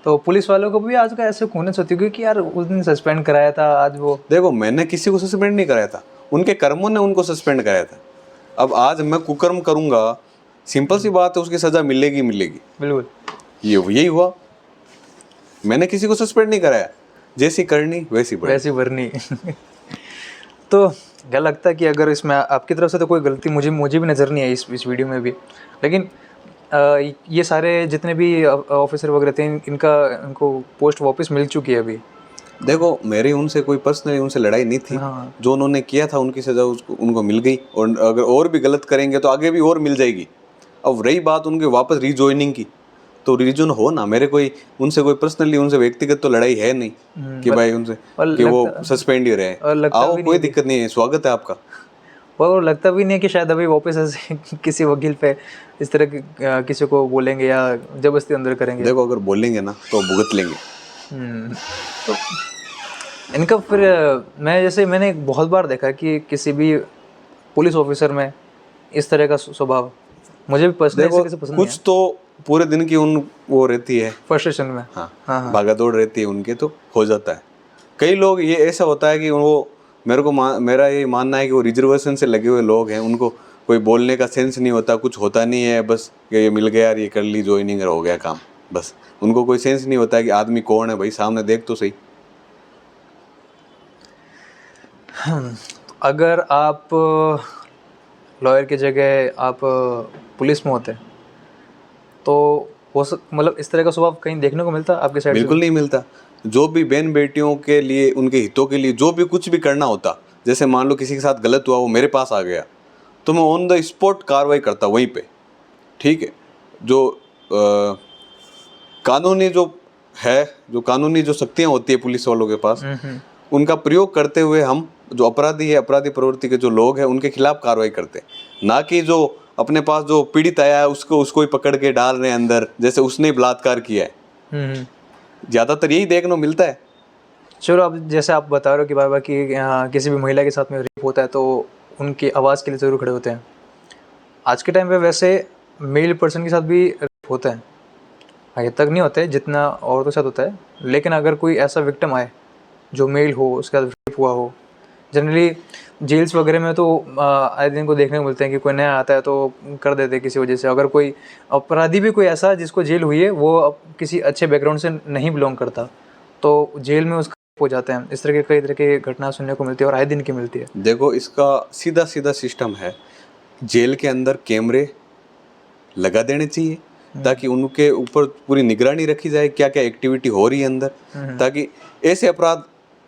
तो पुलिस वालों को भी आज का ऐसे खूनस होती है कि यार उस दिन सस्पेंड कराया था, आज वो। देखो, मैंने किसी को सस्पेंड नहीं कराया था, उनके कर्मों ने उनको सस्पेंड कराया था। अब आज मैं कुकर्म करूंगा, सिंपल सी बात है, उसकी सजा मिलेगी। बिल्कुल, यही हुआ। मैंने किसी को सस्पेंड नहीं कराया, जैसी करनी वैसी भरनी। तो क्या लगता है कि अगर इसमें आपकी तरफ से तो कोई गलती मुझे भी नज़र नहीं आई इस वीडियो में भी, लेकिन ये सारे जितने भी ऑफिसर वगैरह थे इनको पोस्ट वापस मिल चुकी है अभी? देखो, मेरी उनसे कोई पर्सनली उनसे लड़ाई नहीं थी। हाँ। जो उन्होंने किया था उनकी सजा उनको मिल गई, और अगर और भी गलत करेंगे तो आगे भी और मिल जाएगी। अब रही बात उनके वापस रीजॉइनिंग की, तो रीजन हो ना, मेरे कोई उनसे कोई पर्सनली उनसे व्यक्तिगत तो लड़ाई है नहीं कि भाई उनसे कि वो सस्पेंड ही रहे। आओ, कोई दिक्कत नहीं है, स्वागत है आपका। और लगता भी नहीं है कि शायद अभी वापस ऐसे किसी वकील पे इस तरह की किसी को बोलेंगे या जबरदस्ती अंदर करेंगे। देखो, अगर बोलेंगे ना तो भुगत लेंगे। तो इनका फिर मैंने बहुत बार देखा कि किसी भी पुलिस ऑफिसर में इस तरह का स्वभाव मुझे भी पर्सनली देखो, किसी पसंद कुछ तो पूरे दिन की वो रहती है फ्रस्ट्रेशन में। हाँ, भागा दौड़ रहती है उनके, तो हो जाता है। कई लोग ये ऐसा होता है कि वो मेरा ये मानना है कि वो रिजर्वेशन से लगे हुए लोग हैं, उनको कोई बोलने का सेंस नहीं होता, कुछ होता नहीं है, बस ये मिल गया यार, ये कर ली ज्वाइनिंग, हो गया काम, बस। उनको कोई सेंस नहीं होता है कि आदमी कौन है, भाई सामने देख तो सही। अगर आप लॉयर की जगह आप पुलिस में होते तो मतलब इस तरह का स्वभाव कहीं देखने को मिलता आपके साइड? बिल्कुल नहीं मिलता। जो भी बहन बेटियों के लिए, उनके हितों के लिए जो भी कुछ भी करना होता, जैसे मान लो किसी के साथ गलत हुआ, वो मेरे पास आ गया, तो मैं ऑन द स्पॉट कार्रवाई करता वहीं पे, ठीक है। जो कानूनी जो शक्तियाँ होती है पुलिस वालों के पास, उनका प्रयोग करते हुए हम जो अपराधी है, अपराधी प्रवृत्ति के जो लोग हैं, उनके खिलाफ कार्रवाई करते, ना कि जो अपने पास जो पीड़ित आया है उसको ही पकड़ के डाल रहे हैं अंदर, जैसे उसने बलात्कार किया है। ज़्यादातर यही देखने को मिलता है। चलो, अब जैसे आप बता रहे हो कि बार-बार कि किसी भी महिला के साथ में रेप होता है तो उनकी आवाज़ के लिए ज़रूर खड़े होते हैं। आज के टाइम पे वैसे मेल पर्सन के साथ भी रेप होता है, आगे तक नहीं होता है जितना औरतों के साथ होता है, लेकिन अगर कोई ऐसा विक्टिम आए जो मेल हो, उसके साथ रेप हुआ हो, जनरली जेल्स वगैरह में तो आए दिन को देखने को मिलते हैं कि कोई नया आता है तो कर देते हैं किसी वजह से। अगर कोई अपराधी भी कोई ऐसा जिसको जेल हुई है, वो अब किसी अच्छे बैकग्राउंड से नहीं बिलोंग करता, तो जेल में उसका हो जाते हैं। इस तरह के कई तरह की घटना सुनने को मिलती है और आए दिन की मिलती है। देखो, इसका सीधा सिस्टम है, जेल के अंदर कैमरे लगा देने चाहिए ताकि उनके ऊपर पूरी निगरानी रखी जाए, क्या क्या एक्टिविटी हो रही है अंदर, ताकि ऐसे अपराध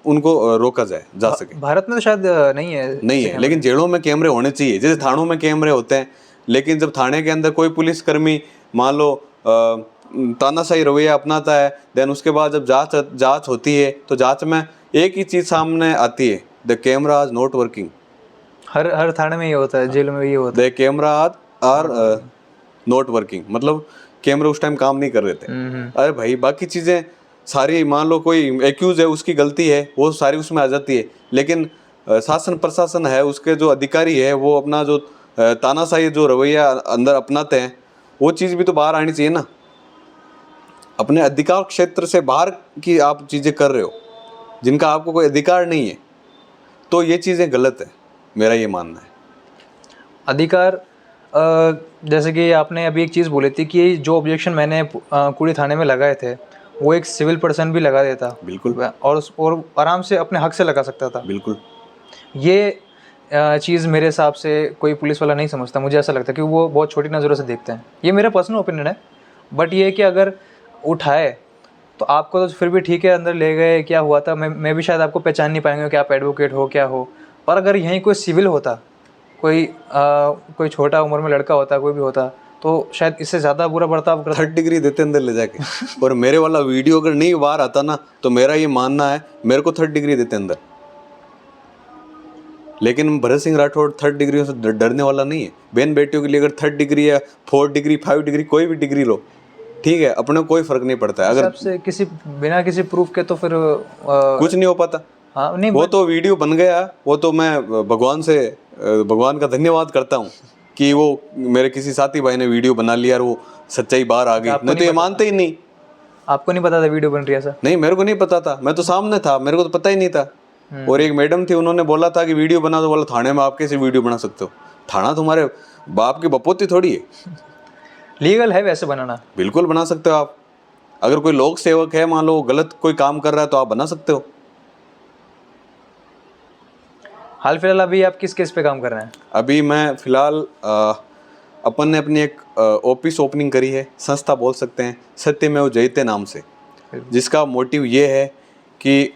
उनको रोका जा सके। भारत में तो शायद नहीं है, लेकिन जेलों में कैमरे होने चाहिए, जैसे थानों में कैमरे होते हैं। लेकिन जब थाने के अंदर कोई पुलिसकर्मी मान लो तानाशाही रवैया अपनाता है, देन उसके बाद जब जांच होती है तो जांच में एक ही चीज़ सामने आती है, the camera is not working. हर थाने में ये होता है, जेल में ये होता है, the camera are not working, मतलब कैमरे उस टाइम काम नहीं कर रहे थे। अरे भाई, बाकी चीज़ें सारी, मान लो कोई एक्यूज है, उसकी गलती है, वो सारी उसमें आ जाती है, लेकिन शासन प्रशासन है, उसके जो अधिकारी है, वो अपना जो तानाशाही जो रवैया अंदर अपनाते हैं, वो चीज़ भी तो बाहर आनी चाहिए ना। अपने अधिकार क्षेत्र से बाहर की आप चीज़ें कर रहे हो जिनका आपको कोई अधिकार नहीं है, तो ये चीज़ें गलत है, मेरा ये मानना है। अधिकार जैसे कि आपने अभी एक चीज़ बोली थी कि जो ऑब्जेक्शन मैंने कुड़ी थाने में लगाए थे, वो एक सिविल पर्सन भी लगा देता। बिल्कुल। और आराम से अपने हक से लगा सकता था। बिल्कुल। ये चीज़ मेरे हिसाब से कोई पुलिस वाला नहीं समझता। मुझे ऐसा लगता है कि वो बहुत छोटी नज़रों से देखते हैं। ये मेरा पर्सनल ओपिनियन है, बट ये है कि अगर उठाए तो आपको तो फिर भी ठीक है, अंदर ले गए, क्या हुआ था, मैं भी शायद आपको पहचान नहीं पाएंगे कि आप एडवोकेट हो, क्या हो। पर अगर यहीं कोई सिविल होता, कोई छोटा उम्र में लड़का होता, कोई भी होता, तो शायद इससे ज़्यादा बुरा बर्ताव करता। 3rd डिग्री देते अंदर ले जाके। और मेरे वाला वीडियो अगर नहीं बाहर आता ना, तो मेरा ये मानना है, मेरे को 3rd डिग्री देते अंदर। लेकिन भरत सिंह राठौड़ 3rd डिग्री से डरने वाला नहीं है। बहन बेटियों के लिए अगर 3rd डिग्री या 4th डिग्री, 5 डिग्री, कोई भी डिग्री लो, ठीक है, अपने कोई फर्क नहीं पड़ता है। अगर से बिना किसी प्रूफ के तो फिर कुछ नहीं हो पाता। हाँ, नहीं, वो तो वीडियो बन गया, वो तो मैं भगवान का धन्यवाद करता हूँ कि वो मेरे किसी साथी भाई ने वीडियो बना लिया और वो सच्चाई बाहर आ गई। मैं तो ये मानते ही नहीं। आपको नहीं पता था वीडियो बन रही है? सर नहीं, मेरे को नहीं पता था, मैं तो सामने था, मेरे को तो पता ही नहीं था। और एक मैडम थी, उन्होंने बोला था कि वीडियो बना, तो बोला थाने में आप कैसे वीडियो बना सकते हो? थाना तुम्हारे बाप की बपोती थोड़ी है। लीगल है वैसे बनाना, बिल्कुल बना सकते हो आप। अगर कोई लोक सेवक है, मान लो गलत कोई काम कर रहा है, तो आप बना सकते हो। हाल फिलहाल अभी आप किस केस पे काम कर रहे हैं? अभी मैं फिलहाल अपन ने अपनी एक ऑफिस ओपनिंग करी है, संस्था बोल सकते हैं, सत्यमेव जयते नाम से, जिसका मोटिव ये है कि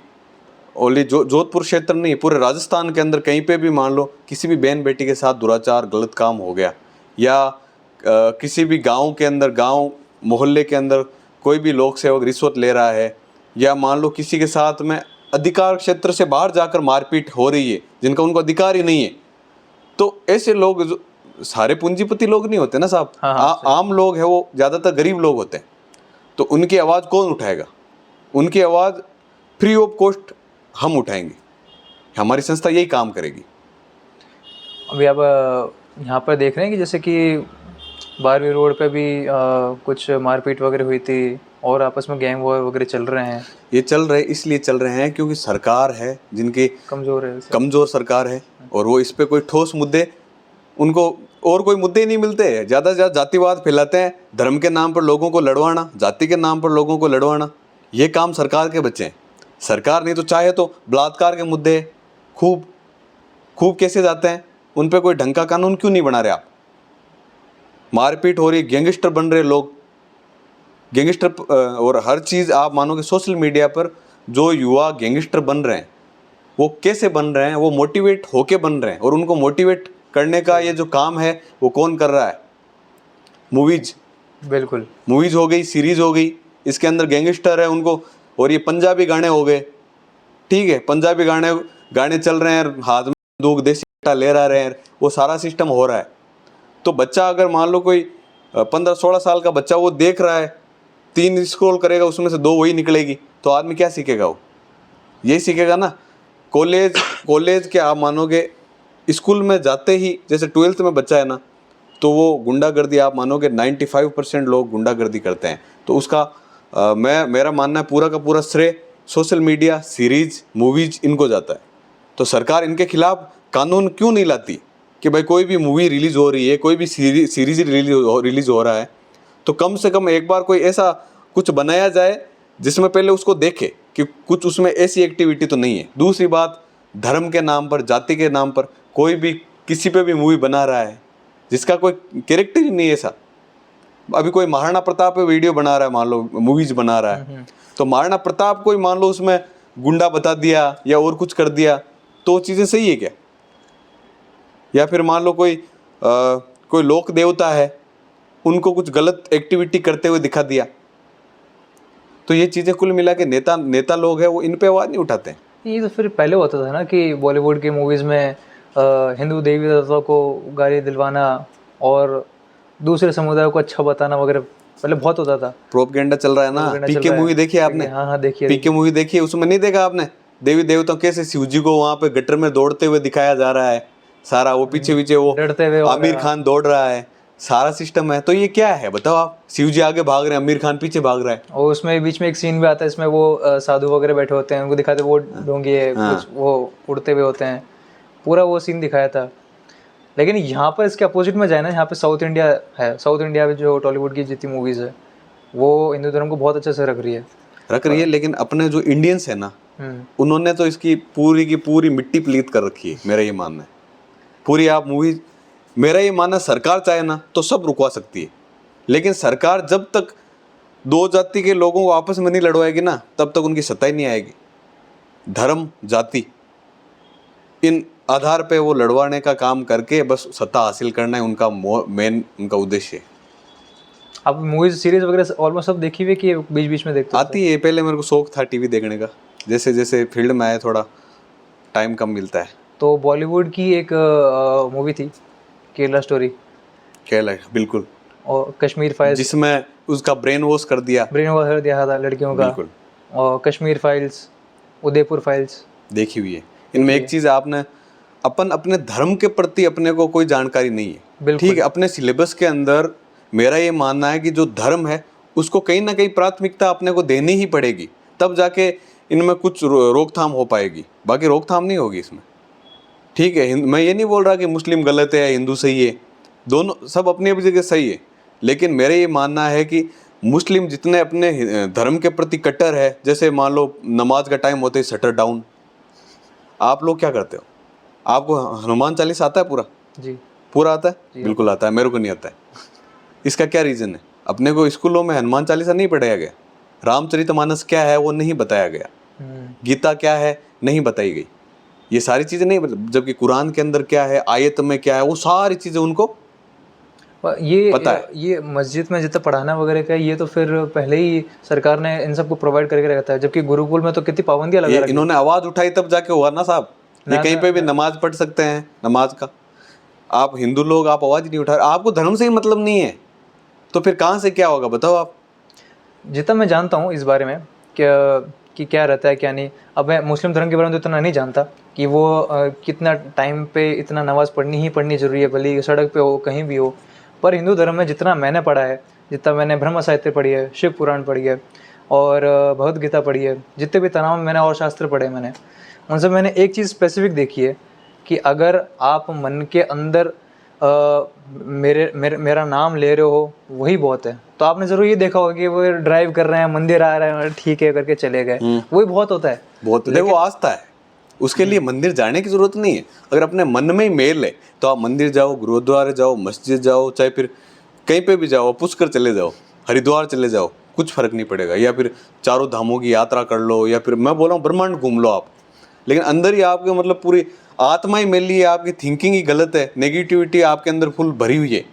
ओनली जोधपुर क्षेत्र नहीं, पूरे राजस्थान के अंदर कहीं पे भी मान लो किसी भी बहन बेटी के साथ दुराचार, गलत काम हो गया, या किसी भी गांव के अंदर, गांव मोहल्ले के अंदर कोई भी लोक सेवक रिश्वत ले रहा है, या मान लो किसी के साथ में अधिकार क्षेत्र से बाहर जाकर मारपीट हो रही है जिनका उनको अधिकार ही नहीं है, तो ऐसे लोग सारे पूंजीपति लोग नहीं होते ना साहब, आम लोग है, वो ज़्यादातर गरीब लोग होते हैं, तो उनकी आवाज़ कौन उठाएगा? उनकी आवाज़ फ्री ऑफ कॉस्ट हम उठाएंगे, हमारी संस्था यही काम करेगी। अभी आप यहाँ पर देख रहे हैं कि जैसे कि 12वीं रोड पे भी कुछ मारपीट वगैरह हुई थी और आपस में गैंग वॉर वगैरह चल रहे हैं। ये चल रहे इसलिए चल रहे हैं क्योंकि सरकार है जिनकी कमज़ोर सरकार है, और वो इस पे कोई ठोस मुद्दे, उनको और कोई मुद्दे नहीं मिलते हैं, ज़्यादा से ज़्यादा जातिवाद फैलाते हैं, धर्म के नाम पर लोगों को लड़वाना, जाति के नाम पर लोगों को लड़वाना, ये काम सरकार के बच्चे हैं। सरकार नहीं तो चाहे तो बलात्कार के मुद्दे खूब कैसे जाते हैं, उन पे कोई ढंग का कानून क्यों नहीं बना रहे आप? मारपीट हो रही, गैंगस्टर बन रहे लोग, गैंगस्टर, और हर चीज़ आप मानो कि सोशल मीडिया पर जो युवा गैंगस्टर बन रहे हैं वो कैसे बन रहे हैं? वो मोटिवेट होके बन रहे हैं, और उनको मोटिवेट करने का ये जो काम है वो कौन कर रहा है? मूवीज, बिल्कुल, मूवीज हो गई, सीरीज हो गई, इसके अंदर गैंगस्टर है उनको, और ये पंजाबी गाने हो गए, ठीक है, पंजाबी गाने चल रहे हैं, हाथ में बंदूक देसी ले रहे हैं, वो सारा सिस्टम हो रहा है। तो बच्चा अगर मान लो कोई 15-16 साल का बच्चा वो देख रहा है, 3 स्क्रॉल करेगा, उसमें से 2 वही निकलेगी, तो आदमी क्या सीखेगा? वो यही सीखेगा ना। कॉलेज के आप मानोगे स्कूल में जाते ही, जैसे 12th में बच्चा है ना, तो वो गुंडागर्दी, आप मानोगे 95% लोग गुंडागर्दी करते हैं। तो उसका मेरा मानना है पूरा का पूरा श्रेय सोशल मीडिया, सीरीज, मूवीज इनको जाता है। तो सरकार इनके खिलाफ कानून क्यों नहीं लाती कि भाई कोई भी मूवी रिलीज़ हो रही है, कोई भी सीरीज रिलीज़ हो रहा है, तो कम से कम एक बार कोई ऐसा कुछ बनाया जाए जिसमें पहले उसको देखे कि कुछ उसमें ऐसी एक्टिविटी तो नहीं है। दूसरी बात, धर्म के नाम पर, जाति के नाम पर कोई भी किसी पे भी मूवी बना रहा है जिसका कोई कैरेक्टर ही नहीं है ऐसा। अभी कोई महाराणा प्रताप पे वीडियो बना रहा है, मान लो मूवीज बना रहा है, तो महाराणा प्रताप को ही मान लो उसमें गुंडा बता दिया या और कुछ कर दिया, तो चीज़ें सही है क्या? या फिर मान लो कोई लोक देवता है, उनको कुछ गलत एक्टिविटी करते हुए दिखा दिया, तो ये चीज़ें कुल मिला के नेता लोग हैं वो इन पे आवाज़ नहीं उठाते हैं। ये तो फिर पहले होता था ना कि बॉलीवुड की मूवीज़ में हिंदू देवी देवताओं को गाली दिलवाना और दूसरे समुदाय को अच्छा बताना वगैरह पहले बहुत होता था। प्रोपगेंडा चल रहा है ना। पीके मूवी देखी है आपने? हाँ देखिए। पीके मूवी देखी है, उसमें नहीं देखा आपने देवी देवताओं कैसे शिव जी को वहाँ पे गटर में दौड़ते हुए दिखाया जा रहा है, सारा वो पीछे वो डरते हुए आमिर खान दौड़ रहा है, सारा सिस्टम है। तो ये क्या है बताओ आप? शिव जी आगे भाग रहे हैं, आमिर खान पीछे भाग रहा है। और उसमें बीच में एक सीन भी आता है, इसमें वो साधु वगैरह बैठे होते हैं, उनको दिखाते वो डोंगी है, कुछ वो उड़ते हुए होते हैं, पूरा वो सीन दिखाया था। लेकिन यहाँ पर इसके अपोजिट में जाए ना, यहाँ पे साउथ इंडिया है, साउथ इंडिया में जो टॉलीवुड की जितनी मूवीज़ है वो हिंदू धर्म को बहुत अच्छे से रख रही है। लेकिन अपने जो इंडियंस है ना, उन्होंने तो इसकी पूरी की पूरी मिट्टी पलीत कर रखी है, मेरा ये मानना है। पूरी आप मूवी, मेरा ये मानना, सरकार चाहे ना तो सब रुकवा सकती है, लेकिन सरकार जब तक 2 जाति के लोगों को आपस में नहीं लड़वाएगी ना, तब तक उनकी सत्ता ही नहीं आएगी। धर्म, जाति, इन आधार पे वो लड़वाने का काम करके बस सत्ता हासिल करना है उनका मेन उनका उद्देश्य है। अब मूवीज सीरीज वगैरह ऑलमोस्ट सब देखी हुई कि बीच बीच में देखते आती है? पहले मेरे को शौक था टीवी देखने का, जैसे जैसे फील्ड में आए थोड़ा टाइम कम मिलता है। तो बॉलीवुड की एक मूवी थी केरला स्टोरी। केरला, बिल्कुल। और कश्मीर फाइल्स, जिसमें उसका ब्रेन वॉश कर दिया था लड़कियों का। बिल्कुल। और कश्मीर फाइल्स, उदयपुर फाइल्स देखी हुई है। इनमें एक चीज़, आपने अपने धर्म के प्रति अपने को कोई जानकारी नहीं है, ठीक है। अपने सिलेबस के अंदर मेरा ये मानना है कि जो धर्म है उसको कहीं ना कहीं प्राथमिकता अपने को देनी ही पड़ेगी, तब जाके इनमें कुछ रोकथाम हो पाएगी, बाकी रोकथाम नहीं होगी इसमें, ठीक है। मैं ये नहीं बोल रहा कि मुस्लिम गलत है, हिंदू सही है, दोनों सब अपनी अपनी जगह सही है, लेकिन मेरा ये मानना है कि मुस्लिम जितने अपने धर्म के प्रति कट्टर है, जैसे मान लो नमाज का टाइम होते ही शटर डाउन, आप लोग क्या करते हो? आपको हनुमान चालीसा आता है पूरा? जी, पूरा आता है? बिल्कुल आता है, मेरे को नहीं आता है। इसका क्या रीज़न है? अपने को स्कूलों में हनुमान चालीसा नहीं पढ़ाया गया, रामचरितमानस क्या है वो नहीं बताया गया, गीता क्या है नहीं बताई गई, ये सारी चीज़ें नहीं, जबकि कुरान के अंदर क्या है, आयत में क्या है, वो सारी चीज़ें उनको ये पता है। ये मस्जिद में जितना पढ़ाना वगैरह का ये तो फिर पहले ही सरकार ने इन सबको प्रोवाइड करके रखा है, जबकि गुरुकुल में तो कितनी पाबंदियां लगा ये रखी है। इन्होंने आवाज उठाई तब जाके हुआ ना साहब। ये ना, कहीं ना, पे भी नमाज पढ़ सकते हैं, नमाज का आप हिंदू लोग आप आवाज ही नहीं उठा रहे, आपको धर्म से ही मतलब नहीं है तो फिर कहाँ से क्या होगा बताओ आप। जितना मैं जानता हूँ इस बारे में कि क्या रहता है क्या नहीं, अब मैं मुस्लिम धर्म के बारे में तो इतना नहीं जानता कि वो कितना टाइम पे इतना नमाज पढ़नी जरूरी है, भले ही सड़क पे हो कहीं भी हो। पर हिंदू धर्म में जितना मैंने पढ़ा है, जितना मैंने ब्रह्म साहित्य पढ़ी है, शिव पुराण पढ़ी है और भगवद गीता पढ़ी है, जितने भी तमाम मैंने और शास्त्र पढ़े मैंने, उनसे मैंने एक चीज़ स्पेसिफिक देखी है कि अगर आप मन के अंदर मेरा नाम ले रहे हो वही बहुत है। तो आपने जरूर ये देखा होगा कि वो ड्राइव कर रहे हैं, मंदिर आ रहे हैं, ठीक है करके चले गए, वही बहुत होता है। बहुत देखो आस्था है, उसके लिए मंदिर जाने की जरूरत नहीं है। अगर अपने मन में ही मेल है तो आप मंदिर जाओ, गुरुद्वारे जाओ, मस्जिद जाओ, चाहे फिर कहीं पे भी जाओ, पुष्कर चले जाओ, हरिद्वार चले जाओ, कुछ फर्क नहीं पड़ेगा। या फिर चारों धामों की यात्रा कर लो, या फिर मैं बोल रहा हूँ ब्रह्मांड घूम लो आप, लेकिन अंदर ही आपके मतलब पूरी आत्मा ही मेली है, आपकी थिंकिंग ही गलत है, नेगेटिविटी आपके अंदर फुल भरी हुई है,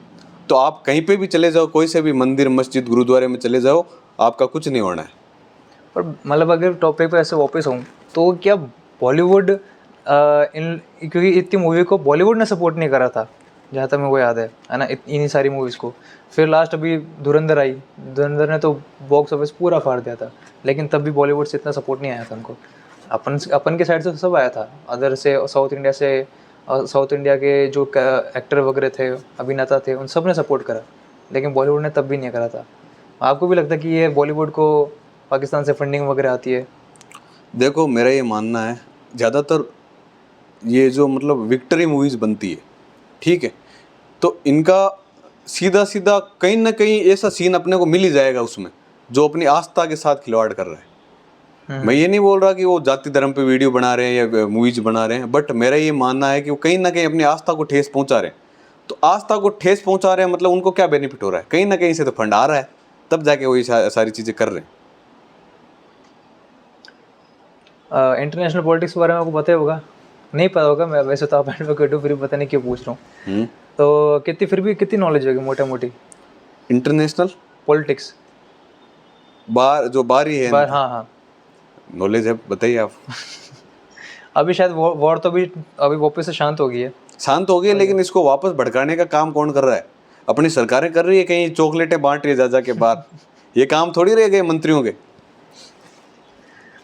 तो आप कहीं पे भी चले जाओ, कोई से भी मंदिर मस्जिद गुरुद्वारे में चले जाओ, आपका कुछ नहीं होना है। पर मतलब अगर टॉपिक पे ऐसे वापस हूँ तो क्या बॉलीवुड क्योंकि इतनी मूवी को बॉलीवुड ने सपोर्ट नहीं करा था जहाँ तक मेरे को याद है ना, इन्हीं सारी मूवीज़ को। फिर लास्ट अभी धुरंधर आई, धुरंधर ने तो बॉक्स ऑफिस पूरा फाड़ दिया था, लेकिन तब भी बॉलीवुड से इतना सपोर्ट नहीं आया था उनको। अपन के साइड से तो सब आया था, अदर से साउथ इंडिया के जो एक्टर वगैरह थे, अभिनेता थे, उन सब ने सपोर्ट करा, लेकिन बॉलीवुड ने तब भी नहीं करा था। आपको भी लगता है कि ये बॉलीवुड को पाकिस्तान से फंडिंग वगैरह आती है? देखो मेरा ये मानना है, ज़्यादातर ये जो मतलब विक्ट्री मूवीज़ बनती है, ठीक है, तो इनका सीधा सीधा कहीं ना कहीं ऐसा सीन अपने को मिल ही जाएगा उसमें जो अपनी आस्था के साथ खिलवाड़ कर रहा है। मैं ये नहीं बोल रहा कि वो जाति धर्म पे वीडियो बना रहे हैं या मूवीज बना रहे हैं, बट मेरा ये मानना है कि वो कहीं ना कहीं अपनी आस्था को ठेस पहुंचा रहे हैं। तो आस्था को ठेस पहुंचा रहे हैं मतलब उनको क्या बेनिफिट हो रहा है, कहीं ना कहीं से तो फंड आ रहा है, तब जाके वो ये सारी चीज़ें कर रहे हैं। इंटरनेशनल पॉलिटिक्स के बारे में आपको पता ही होगा, नहीं पता होगा, मैं वैसे तो आप एडवोकेट हो, फिर भी पता नहीं क्यों पूछ रहा हूँ। तो कितनी नॉलेज होगी मोटा मोटी इंटरनेशनल पॉलिटिक्स? बाहर ही है, हाँ नॉलेज है, बताइए आप। अभी शायद वॉर तो अभी वापस से शांत हो गई है, शांत हो गई, लेकिन इसको वापस भड़काने का काम कौन कर रहा है? अपनी सरकारें कर रही है, कहीं चॉकलेटें बांट रही है जा के बाहर। ये काम थोड़ी रह गए मंत्रियों के।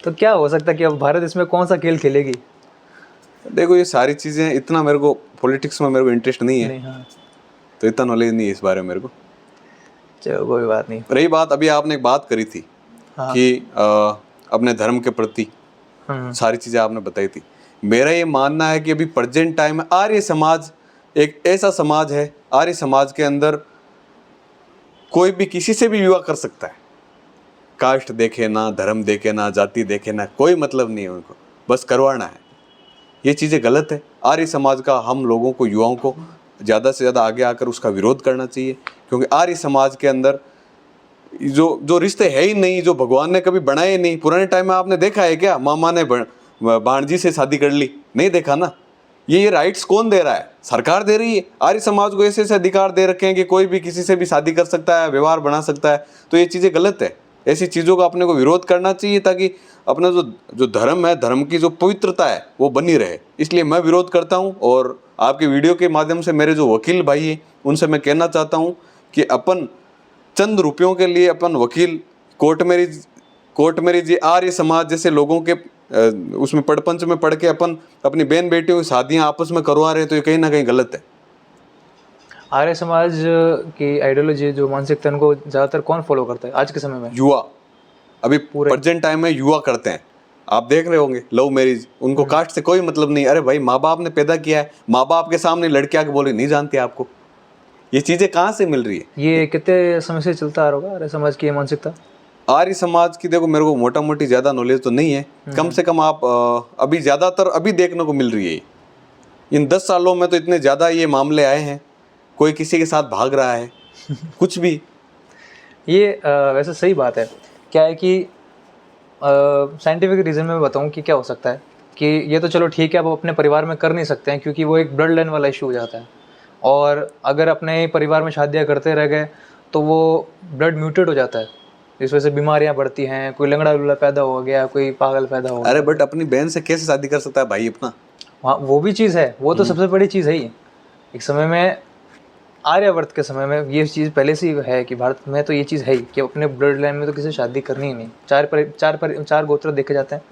तो क्या हो सकता है कि अब भारत इसमें कौन सा खेल खेलेगी? देखो ये सारी चीज़ें, इतना मेरे को पॉलिटिक्स में मेरे को इंटरेस्ट नहीं है, हाँ। तो इतना नॉलेज नहीं है इस बारे में मेरे को। चलो कोई बात नहीं। रही बात, अभी आपने एक बात करी थी कि अपने धर्म के प्रति सारी चीज़ें आपने बताई थी। मेरा ये मानना है कि अभी प्रेजेंट टाइम में आर्य समाज एक ऐसा समाज है, आर्य समाज के अंदर कोई भी किसी से भी विवाह कर सकता है। कास्ट देखे ना, धर्म देखे ना, जाति देखे ना, कोई मतलब नहीं है उनको, बस करवाना है। ये चीज़ें गलत है। आर्य समाज का हम लोगों को, युवाओं को ज़्यादा से ज़्यादा आगे आकर उसका विरोध करना चाहिए, क्योंकि आर्य समाज के अंदर जो रिश्ते है ही नहीं, जो भगवान ने कभी बनाए नहीं। पुराने टाइम में आपने देखा है क्या मामा ने भांजी से शादी कर ली? नहीं देखा ना। ये राइट्स कौन दे रहा है? सरकार दे रही है। आर्य समाज को ऐसे ऐसे अधिकार दे रखे हैं कि कोई भी किसी से भी शादी कर सकता है, व्यवहार बना सकता है। तो ये चीज़ें गलत है। ऐसी चीज़ों का अपने को विरोध करना चाहिए ताकि अपना जो धर्म है, धर्म की जो पवित्रता है वो बनी रहे। इसलिए मैं विरोध करता हूँ। और आपके वीडियो के माध्यम से मेरे जो वकील भाई हैं उनसे मैं कहना चाहता हूँ कि अपन चंद रुपयों के लिए अपन वकील कोर्ट मैरिज आर्य समाज जैसे लोगों के उसमें पड़पंच में पढ़ के अपन अपनी बहन बेटियों की शादियाँ आपस में करवा रहे हैं, तो ये कहीं ना कहीं गलत है। आर्य समाज की आइडियोलॉजी, जो मानसिकता, उनको ज़्यादातर कौन फॉलो करता है आज के समय में? युवा। अभी प्रेजेंट टाइम में युवा करते हैं। आप देख रहे होंगे लव मैरिज, उनको कास्ट से कोई मतलब नहीं। अरे भाई, माँ बाप ने पैदा किया है, माँ बाप के सामने लड़के आके बोले नहीं जानते आपको। ये चीज़ें कहाँ से मिल रही है? ये कितने समय से चलता आ रहा होगा आर्य समाज की मानसिकता? आर्य समाज की देखो, मेरे को मोटा मोटी ज़्यादा नॉलेज तो नहीं है, कम से कम आप अभी ज़्यादातर अभी देखने को मिल रही है। इन 10 सालों में तो इतने ज़्यादा ये मामले आए हैं, कोई किसी के साथ भाग रहा है कुछ भी। ये वैसे सही बात है। क्या है कि साइंटिफिक रीज़न में बताऊं कि क्या हो सकता है कि ये तो चलो ठीक है, आप अपने परिवार में कर नहीं सकते हैं क्योंकि वो एक ब्लड लाइन वाला इशू हो जाता है। और अगर अपने परिवार में शादियाँ करते रह गए तो वो ब्लड म्यूटेट हो जाता है, इस वजह से बीमारियां बढ़ती हैं, कोई लंगड़ा लूला पैदा हो गया, कोई पागल पैदा हो गया। अरे बट अपनी बहन से कैसे शादी कर सकता है भाई अपना? वहाँ वो भी चीज़ है, वो तो सबसे बड़ी चीज़ है ही। एक समय में आर्यवर्त के समय में ये चीज़ पहले से ही है कि भारत में तो ये चीज़ है ही कि अपने ब्लड लाइन में तो किसी से शादी करनी ही नहीं। चार गोत्र देखे जाते हैं,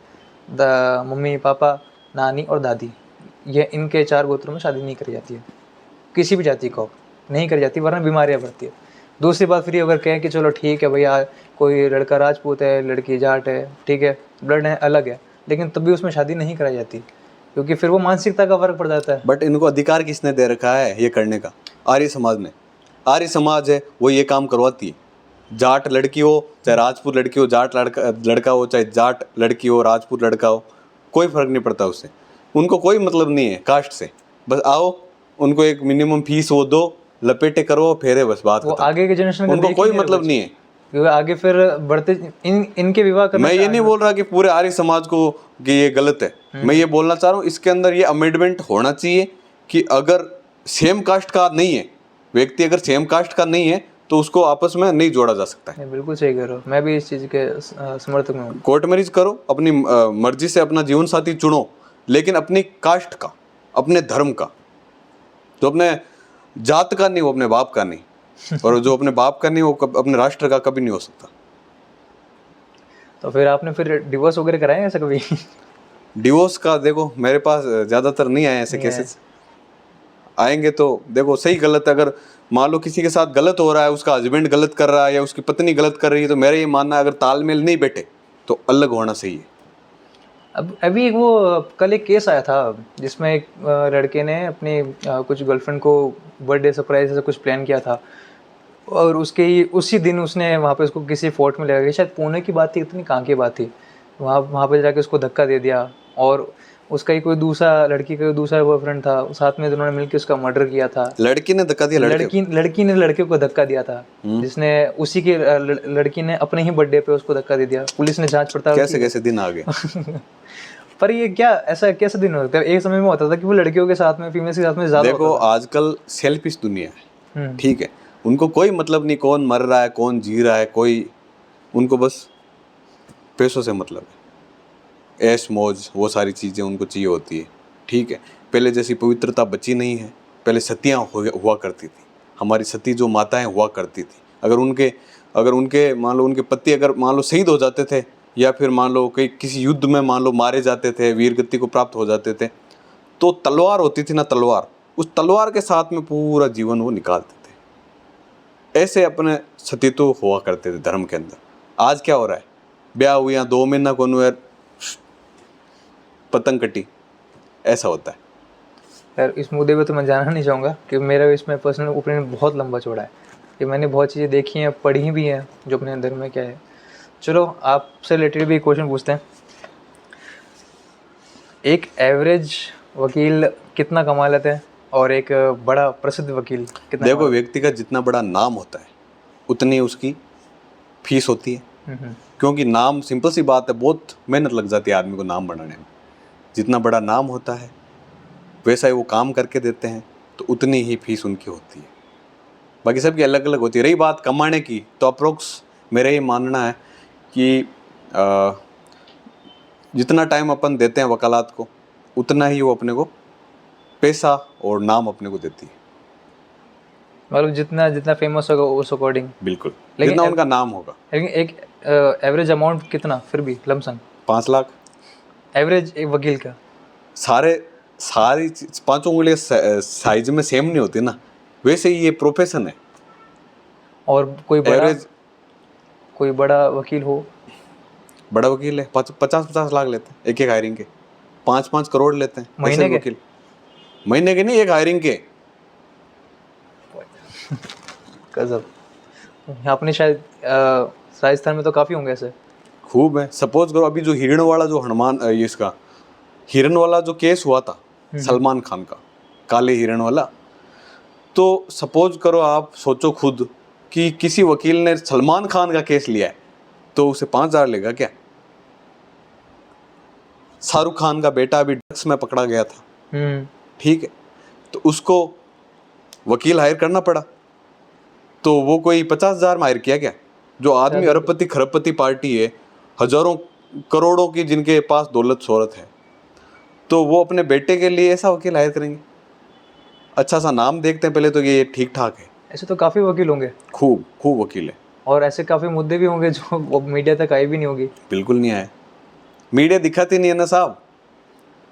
मम्मी पापा नानी और दादी, ये इनके 4 गोत्रों में शादी नहीं करी जाती है, किसी भी जाति को नहीं करी जाती, वरना बीमारियाँ बढ़ती है। दूसरी बात फिर अगर कहें कि चलो ठीक है भैया, कोई लड़का राजपूत है, लड़की जाट है, ठीक है, ब्लड है अलग है, लेकिन तब भी उसमें शादी नहीं कराई जाती, क्योंकि फिर वो मानसिकता का फर्क पड़ जाता है। बट इनको अधिकार किसने दे रखा है ये करने का? आर्य समाज ने। आर्य समाज है वो ये काम करवाती है। जाट लड़की हो चाहे राजपूत लड़की हो, जाट लड़का हो चाहे जाट लड़की हो, राजपूत लड़का हो, कोई फर्क नहीं पड़ता उससे। उनको कोई मतलब नहीं है कास्ट से। बस आओ, उनको एक मिनिमम फीस वो दो, लपेटे करो, फेरे, बस बात खत्म। आगे के जनरेशन उनको कोई मतलब नहीं है, क्योंकि आगे फिर बढ़ते इनके विवाह करने। मैं ये नहीं बोल रहा कि पूरे आर्य समाज को कि ये गलत है, मैं ये बोलना चाह रहा हूँ इसके अंदर ये अमेंडमेंट होना चाहिए कि अगर सेम कास्ट का नहीं है व्यक्ति, अगर सेम कास्ट का नहीं है तो उसको आपस में नहीं जोड़ा जा सकता है। बिल्कुल सही कह रहे हो, मैं भी इस चीज़ के समर्थक में हूँ। कोर्ट मैरिज करो, अपनी मर्जी से अपना जीवन साथी चुनो, लेकिन अपनी कास्ट का, अपने धर्म का, जो अपने जात का नहीं वो अपने बाप का नहीं, और जो अपने बाप का नहीं वो अपने राष्ट्र का कभी नहीं हो सकता। तो फिर आपने फिर डिवोर्स वगैरह कराए ऐसा कभी? डिवोर्स का देखो मेरे पास ज़्यादातर नहीं आए ऐसे केसेस। आएंगे तो देखो सही गलत, अगर मान लो किसी के साथ गलत हो रहा है, उसका हस्बैंड गलत कर रहा है या उसकी पत्नी गलत कर रही है, तो मेरा ये मानना है अगर तालमेल नहीं बैठे तो अलग होना सही है। अब अभी वो कल एक केस आया था जिसमें एक लड़के ने अपनी कुछ गर्लफ्रेंड को बर्थडे सरप्राइज ऐसा कुछ प्लान किया था, और उसके ही उसी दिन उसने वहाँ पे उसको किसी फोर्ट में ले गया, शायद पुणे की बात थी, इतनी कहाँ की बात थी, वहाँ पे जाके उसको धक्का दे दिया, और उसका ही कोई दूसरा लड़की का दूसरा बॉयफ्रेंड था, साथ में दोनों ने मिलकर उसका मर्डर किया था। लड़की ने धक्का दिया? लड़की ने लड़के को धक्का दिया था, जिसने उसी की लड़की ने अपने ही बर्थडे पे उसको धक्का दे दिया। पुलिस ने जांच पड़ताल कैसे दिन आ गए? पर ये क्या ऐसा कैसे दिन होता है? एक समय में होता था कि वो लड़कियों के साथ में, फीमेल के साथ में ज्यादा देखो आजकल सेल्फिश दुनिया है, ठीक है, उनको कोई मतलब नहीं कौन मर रहा है कौन जी रहा है, कोई उनको बस पैसों से मतलब है, ऐश मौज वो सारी चीज़ें उनको चाहिए होती है, ठीक है। पहले जैसी पवित्रता बची नहीं है, पहले सतियाँ हुआ करती थी, हमारी सती जो माताएं हुआ करती थी, अगर उनके मान लो उनके पति अगर मान लो शहीद हो जाते थे, या फिर मान लो कहीं किसी युद्ध में मान लो मारे जाते थे, वीरगति को प्राप्त हो जाते थे, तो तलवार होती थी ना, तलवार, उस तलवार के साथ में पूरा जीवन वो निकालते थे। ऐसे अपने सतीत्व हुआ करते थे धर्म के अंदर। आज क्या हो रहा है, ब्याह हुई 2 महीना कौन हुआ, पतंग कटी, ऐसा होता है। यार इस मुद्दे पे तो मैं जाना नहीं चाहूँगा कि मेरा इसमें पर्सनल ओपिनियन बहुत लंबा चौड़ा है, कि मैंने बहुत चीज़ें देखी हैं, पढ़ी भी हैं, जो अपने अंदर में क्या है। चलो आपसे रिलेटेड भी क्वेश्चन पूछते हैं। एक एवरेज वकील कितना कमा लेते हैं और एक बड़ा प्रसिद्ध वकील कितना? देखो व्यक्ति का जितना बड़ा नाम होता है उतनी उसकी फीस होती है, क्योंकि नाम, सिंपल सी बात है, बहुत मेहनत लग जाती है आदमी को नाम बनाने में। जितना बड़ा नाम होता है वैसा ही वो काम करके देते हैं, तो उतनी ही फीस उनकी होती है। बाकी सबकी अलग अलग होती है। रही बात कमाने की, तो अप्रोक्स मेरा ये मानना है कि जितना टाइम अपन देते हैं वकालत को, उतना ही वो अपने को पैसा और नाम अपने को देती है। मतलब जितना फेमस होगा उस अकॉर्डिंग। बिल्कुल, जितना उनका नाम होगा। लेकिन एक एवरेज अमाउंट कितना फिर भी लमसम? 5 लाख एवरेज एक वकील का। सारी 5 उंगलियां साइज में सेम नहीं होती ना, वैसे ही ये प्रोफेशन है। और कोई बड़ा वकील हो, बड़ा वकील है 50-50 लाख लेते हैं एक हायरिंग के, 5-5 करोड़ लेते हैं महीने के? वकील महीने के नहीं, एक हायरिंग के। गजब। अपने शायद राजस्थान में तो काफ़ी होंगे ऐसे। खूब है। सपोज करो अभी जो हिरण वाला जो इसका हिरण वाला जो केस हुआ था सलमान खान का, काले हिरण वाला, तो सपोज करो आप सोचो खुद कि किसी वकील ने सलमान खान का केस लिया है तो उसे 5,000 लेगा क्या? शाहरुख खान का बेटा अभी ड्रग्स में पकड़ा गया था, ठीक है, तो उसको वकील हायर करना पड़ा। तो वो कोई 50,000 में हायर किया क्या? जो आदमी अरबपति खरबपति पार्टी है, हजारों करोड़ों की जिनके पास दौलत शोहरत है, तो वो अपने बेटे के लिए ऐसा वकील हायर करेंगे? अच्छा सा नाम देखते हैं पहले तो ये ठीक ठाक है। ऐसे तो काफ़ी वकील होंगे, खूब खूब वकील है। और ऐसे काफ़ी मुद्दे भी होंगे जो वो मीडिया तक आई भी नहीं होगी। बिल्कुल नहीं आया, मीडिया दिखाती नहीं है ना साहब।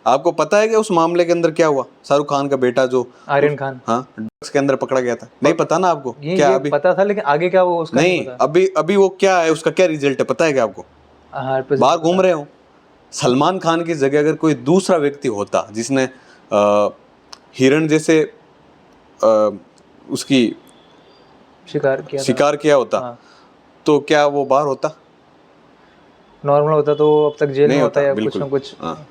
आपको पता है कि उस मामले के अंदर क्या हुआ? शाहरुख खान का बेटा जो आर्यन खान, हाँ ड्रग्स के अंदर पकड़ा गया था, नहीं पता ना आपको? क्या ये अभी पता था, लेकिन आगे क्या वो उसका नहीं, पता। अभी वो क्या है, उसका क्या रिजल्ट है पता है क्या आपको? हाँ, बाहर घूम रहे हो। सलमान खान की जगह अगर कोई दूसरा व्यक्ति होता जिसने हिरण जैसे उसकी शिकार किया होता, हाँ। तो क्या वो बाहर होता? नॉर्मल होता तो अब तक जेल में नहीं होता होता, या कुछ बिल्कुल। ना कुछ। हाँ।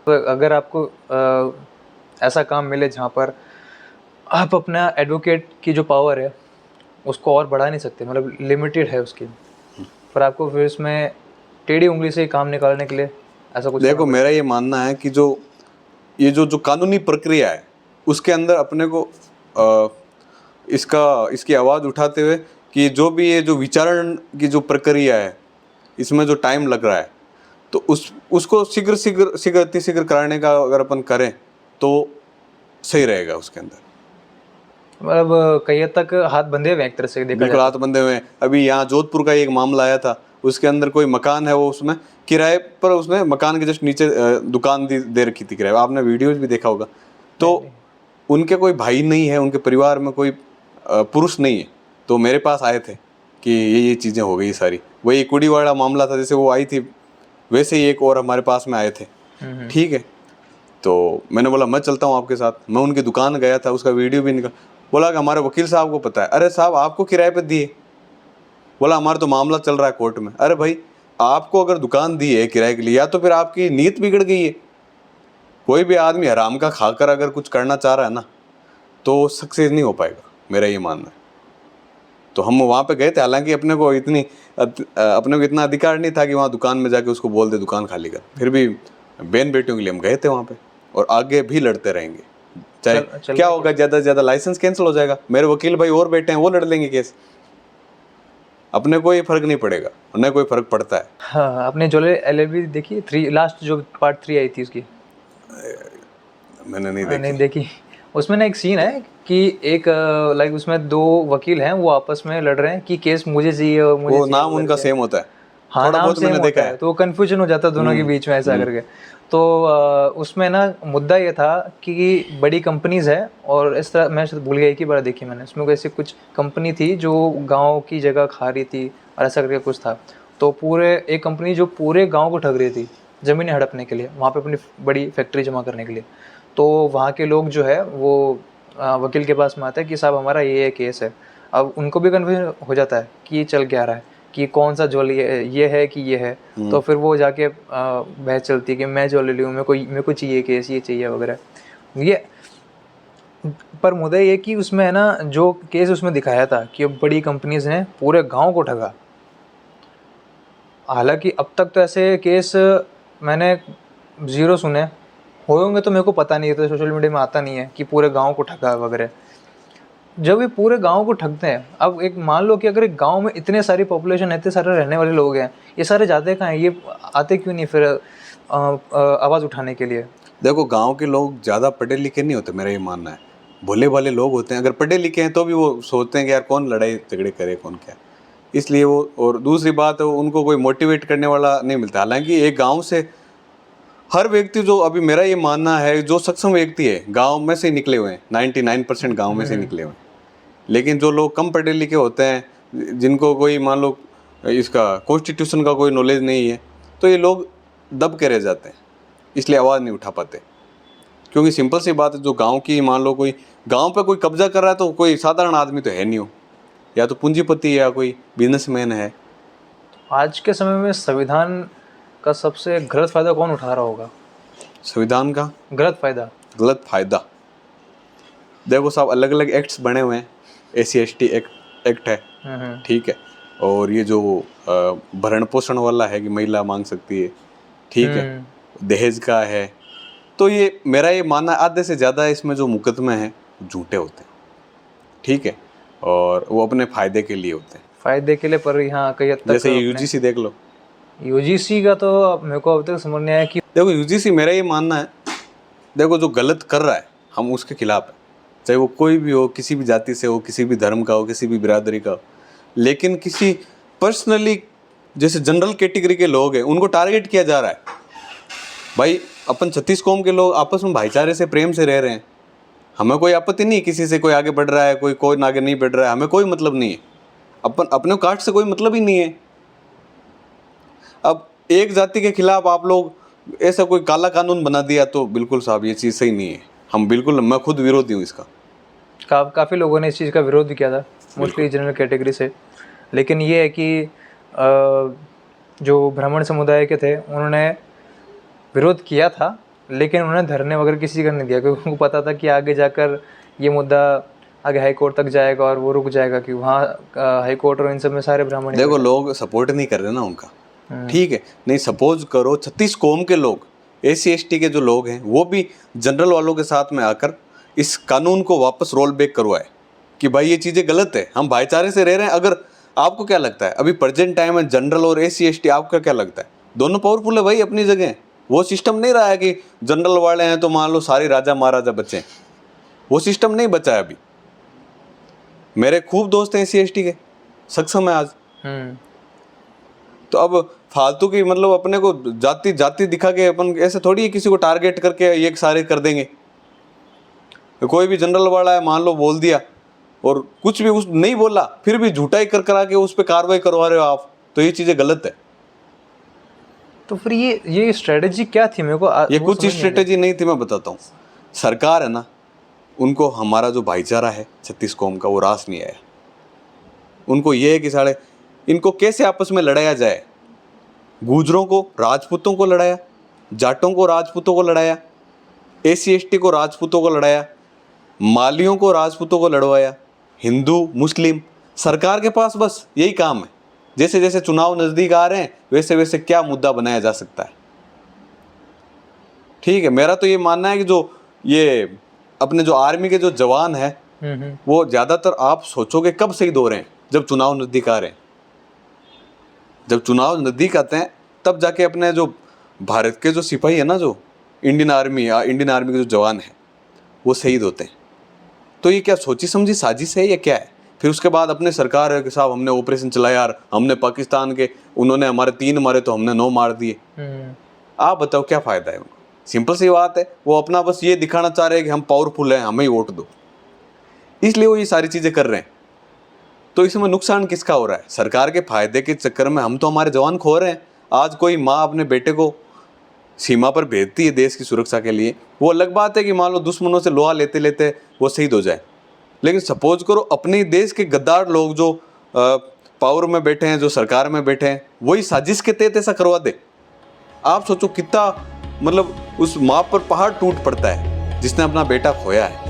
तो अगर आपको ऐसा काम मिले जहाँ पर आप अपना एडवोकेट की जो पावर है उसको और बढ़ा नहीं सकते, मतलब लिमिटेड है उसकी, पर आपको फिर इसमें टेढ़ी उंगली से काम निकालने के लिए ऐसा कुछ देखो, मेरा ये मानना है कि जो कानूनी प्रक्रिया है उसके अंदर अपने को इसकी आवाज़ उठाते हुए कि जो भी ये जो विचारण की जो प्रक्रिया है इसमें जो टाइम लग रहा है, तो उसको शीघ्र कराने का अगर अपन करें तो सही रहेगा। उसके अंदर मतलब कई हद तक हाथ बंधे हुए हैं एक तरह से देखा बिल्कुल जाए हाथ बंधे हुए हैं। अभी यहाँ जोधपुर का एक मामला आया था, उसके अंदर कोई मकान है, वो उसमें किराए पर, उसमें मकान के जस्ट नीचे दुकान दे रखी थी किराए। आपने वीडियोज भी देखा होगा। तो उनके कोई भाई नहीं है, उनके परिवार में कोई पुरुष नहीं है, तो मेरे पास आए थे कि ये चीज़ें हो गई सारी। वही कुड़ी वाला मामला था, जैसे वो आई थी वैसे ही एक और हमारे पास में आए थे। ठीक है, तो मैंने बोला मैं चलता हूँ आपके साथ। मैं उनकी दुकान गया था, उसका वीडियो भी निकल। बोला कि हमारे वकील साहब को पता है। अरे साहब, आपको किराए पे दिए? बोला हमारा तो मामला चल रहा है कोर्ट में। अरे भाई, आपको अगर दुकान दी है किराए के लिए, या तो फिर आपकी नीयत बिगड़ गई है। कोई भी आदमी हराम का खाकर अगर कुछ करना चाह रहा है ना, तो सक्सेस नहीं हो पाएगा, मेरा ये मानना है। तो हम वहाँ पे गए थे, हालांकि अपने को इतना अधिकार नहीं था कि वहाँ दुकान में जाके उसको बोल दे दुकान खाली कर। फिर भी बहन बेटियों के लिए हम गए थे वहाँ पे, और आगे भी लड़ते रहेंगे। चाहे क्या होगा, ज़्यादा से ज़्यादा लाइसेंस कैंसिल हो जाएगा। मेरे वकील भाई और बैठे हैं, वो लड़ लेंगे केस। अपने कोई फर्क नहीं पड़ेगा, उन्हें कोई फर्क पड़ता है। हाँ, आपने ज्वेलरी LLB देखी 3 लास्ट जो पार्ट 3 आई थी उसकी? मैंने नहीं देखी। उसमें ना एक सीन है कि एक लाइक उसमें 2 वकील हैं, वो आपस में लड़ रहे हैं कि केस मुझे चाहिए और मुझे वो चाहिए, नाम उनका सेम होता है। हाँ, थोड़ा नाम बहुत सेम मैंने देखा है। तो वो कन्फ्यूजन हो जाता है दोनों के बीच में ऐसा करके। तो उसमें ना मुद्दा ये था कि बड़ी कंपनीज है, और इस तरह मैं भूल गया कि बार देखी मैंने, उसमें ऐसी कुछ कंपनी थी जो गांव की जगह खा रही थी और ऐसा करके कुछ था। तो एक कंपनी जो पूरे गांव को ठग रही थी ज़मीनें हड़पने के लिए, वहाँ पे अपनी बड़ी फैक्ट्री जमा करने के लिए। तो वहाँ के लोग जो है वो वकील के पास में आते हैं कि साहब हमारा ये केस है। अब उनको भी कन्फ्यूजन हो जाता है कि ये चल क्या रहा है, कि कौन सा ज्वेलरी ये है कि ये है। तो फिर वो जाके बहस चलती है कि मैं ज्वेलरी लूँ, मेरे को चाहिए केस, ये चाहिए वगैरह ये। पर मुद्दा ये कि उसमें है ना, जो केस उसमें दिखाया था कि बड़ी कंपनीज ने पूरे गांव को ठगा। हालांकि अब तक तो ऐसे केस मैंने 0 सुने होंगे, तो मेरे को पता नहीं है, तो सोशल मीडिया में आता नहीं है कि पूरे गांव को ठगा वगैरह। जब ये पूरे गांव को ठगते हैं, अब एक मान लो कि अगर एक गांव में इतने सारी पॉपुलेशन है, इतने सारे रहने वाले लोग हैं, ये सारे जाते कहाँ हैं? ये आते क्यों नहीं फिर आवाज़ उठाने के लिए? देखो, गांव के लोग ज़्यादा पढ़े लिखे नहीं होते, मेरा ये मानना है। भोले भाले लोग होते हैं। अगर पढ़े लिखे हैं तो भी वो सोचते हैं कि यार कौन लड़ाई झगड़े करे, कौन क्या। इसलिए वो, और दूसरी बात है, उनको कोई मोटिवेट करने वाला नहीं मिलता। हालांकि एक गाँव से हर व्यक्ति, जो अभी मेरा ये मानना है, जो सक्षम व्यक्ति है गांव में से निकले हुए हैं, 99% गांव में से निकले हुए हैं। लेकिन जो लोग कम पढ़े लिखे होते हैं, जिनको कोई मान लो इसका कॉन्स्टिट्यूशन का कोई नॉलेज नहीं है, तो ये लोग दब के रह जाते हैं, इसलिए आवाज़ नहीं उठा पाते। क्योंकि सिंपल सी बात है, जो गांव की मान लो कोई गांव पे कोई कब्जा कर रहा है, तो कोई साधारण आदमी तो है नहीं हो, या तो पूंजीपति या कोई बिजनेसमैन है। आज के समय में संविधान का सबसे गलत फायदा कौन उठा रहा होगा? संविधान का गलत फायदा देखो साहब, अलग अलग एक्ट्स बने हुए हैं। SC/ST एक्ट है, ठीक है। और ये जो भरण पोषण वाला है कि महिला मांग सकती है, ठीक है। दहेज का है। तो ये मेरा ये मानना आधे से ज़्यादा इसमें जो मुकदमे हैं झूठे होते हैं, ठीक है, और वो अपने फ़ायदे के लिए होते हैं। फायदे के लिए, पर यहाँ कई हद तक जैसे ये यूजीसी देख लो, यूजीसी का तो मेरे को अब तक समझ नहीं आया कि देखो यूजीसी मेरा ये मानना है, देखो जो गलत कर रहा है हम उसके खिलाफ है, चाहे वो कोई भी हो, किसी भी जाति से हो, किसी भी धर्म का हो, किसी भी बिरादरी का हो, लेकिन किसी पर्सनली जैसे जनरल कैटेगरी के लोग हैं उनको टारगेट किया जा रहा है। भाई अपन 36 कौम के लोग आपस में भाईचारे से प्रेम से रह रहे हैं, हमें कोई आपत्ति नहीं, किसी से कोई आगे बढ़ रहा है, कोई आगे नहीं बढ़ रहा है, हमें कोई मतलब नहीं है, अपन अपने कास्ट से कोई मतलब ही नहीं है। अब एक जाति के खिलाफ आप लोग ऐसा कोई काला कानून बना दिया तो बिल्कुल साहब ये चीज़ सही नहीं है। हम बिल्कुल, मैं खुद विरोधी हूँ इसका। काफ़ी लोगों ने इस चीज़ का विरोध भी किया था, मोस्टली जनरल कैटेगरी से। लेकिन ये है कि जो ब्राह्मण समुदाय के थे उन्होंने विरोध किया था, लेकिन उन्होंने धरने वगैरह किसी का नहीं दिया, क्योंकि उनको पता था कि आगे जाकर ये मुद्दा आगे हाई कोर्ट तक जाएगा और वो रुक जाएगा, कि वहाँ हाई कोर्ट और इन सब में सारे ब्राह्मण। देखो लोग सपोर्ट नहीं कर रहे ना उनका, ठीक है, नहीं सपोज करो 36 कौम के लोग, SC ST के जो लोग हैं वो भी जनरल वालों के साथ में आकर इस कानून को वापस रोल बैक करवाए कि भाई ये चीज़ें गलत है, हम भाईचारे से रह रहे हैं। अगर आपको क्या लगता है अभी प्रेजेंट टाइम में जनरल और SC ST, आपका क्या लगता है? दोनों पावरफुल है भाई अपनी जगह। वो सिस्टम नहीं रहा है कि जनरल वाले हैं तो मान लो सारे राजा महाराजा बचे हैं, वो सिस्टम नहीं बचा है अभी। मेरे खूब दोस्त हैं SC ST के, सक्षम है आज। तो अब फालतू की मतलब अपने को जाति दिखा के अपन ऐसे थोड़ी किसी को टारगेट करके ये सारे कर देंगे। कोई भी जनरल वाला है मान लो बोल दिया और कुछ भी उस नहीं बोला, फिर भी झूठा ही कर करा के उस पर कार्रवाई करवा रहे हो आप, तो ये चीज़ें गलत है। तो फिर ये स्ट्रेटेजी क्या थी? मेरे को ये कुछ स्ट्रेटेजी नहीं थी, मैं बताता हूँ। सरकार है ना, उनको हमारा जो भाईचारा है 36 कौम का वो रास नहीं आया। उनको ये है कि साढ़े इनको कैसे आपस में लड़ाया जाए। गुजरों को राजपूतों को लड़ाया, जाटों को राजपूतों को लड़ाया, SC ST को राजपूतों को लड़ाया, मालियों को राजपूतों को लड़वाया, हिंदू मुस्लिम। सरकार के पास बस यही काम है, जैसे जैसे चुनाव नज़दीक आ रहे हैं वैसे वैसे क्या मुद्दा बनाया जा सकता है। ठीक है, मेरा तो ये मानना है कि जो ये अपने जो आर्मी के जो जवान हैं वो ज़्यादातर आप सोचोगे कब शहीद हो रहे हैं, जब चुनाव नज़दीक आ रहे हैं। जब चुनाव नज़दीक आते हैं तब जाके अपने जो भारत के जो सिपाही है ना, जो इंडियन आर्मी के जो जवान हैं वो शहीद होते हैं। तो ये क्या सोची समझी साजिश है या क्या है? फिर उसके बाद अपने सरकार है कि साहब हमने ऑपरेशन चलाया यार, हमने पाकिस्तान के, उन्होंने हमारे 3 मारे तो हमने 9 मार दिए। आप बताओ क्या फ़ायदा है उनको? सिंपल सी बात है, वो अपना बस ये दिखाना चाह रहे हैं कि हम पावरफुल हैं, हमें ही वोट दो, इसलिए वो ये सारी चीज़ें कर रहे हैं। तो इसमें नुकसान किसका हो रहा है? सरकार के फायदे के चक्कर में हम तो हमारे जवान खो रहे हैं। आज कोई माँ अपने बेटे को सीमा पर भेजती है देश की सुरक्षा के लिए, वो अलग बात है कि मान लो दुश्मनों से लोहा लेते लेते वो शहीद हो जाए। लेकिन सपोज करो अपने देश के गद्दार लोग जो पावर में बैठे हैं, जो सरकार में बैठे हैं, वही साजिश के तहत ऐसा करवा दे। आप सोचो कितना मतलब उस माँ पर पहाड़ टूट पड़ता है जिसने अपना बेटा खोया है।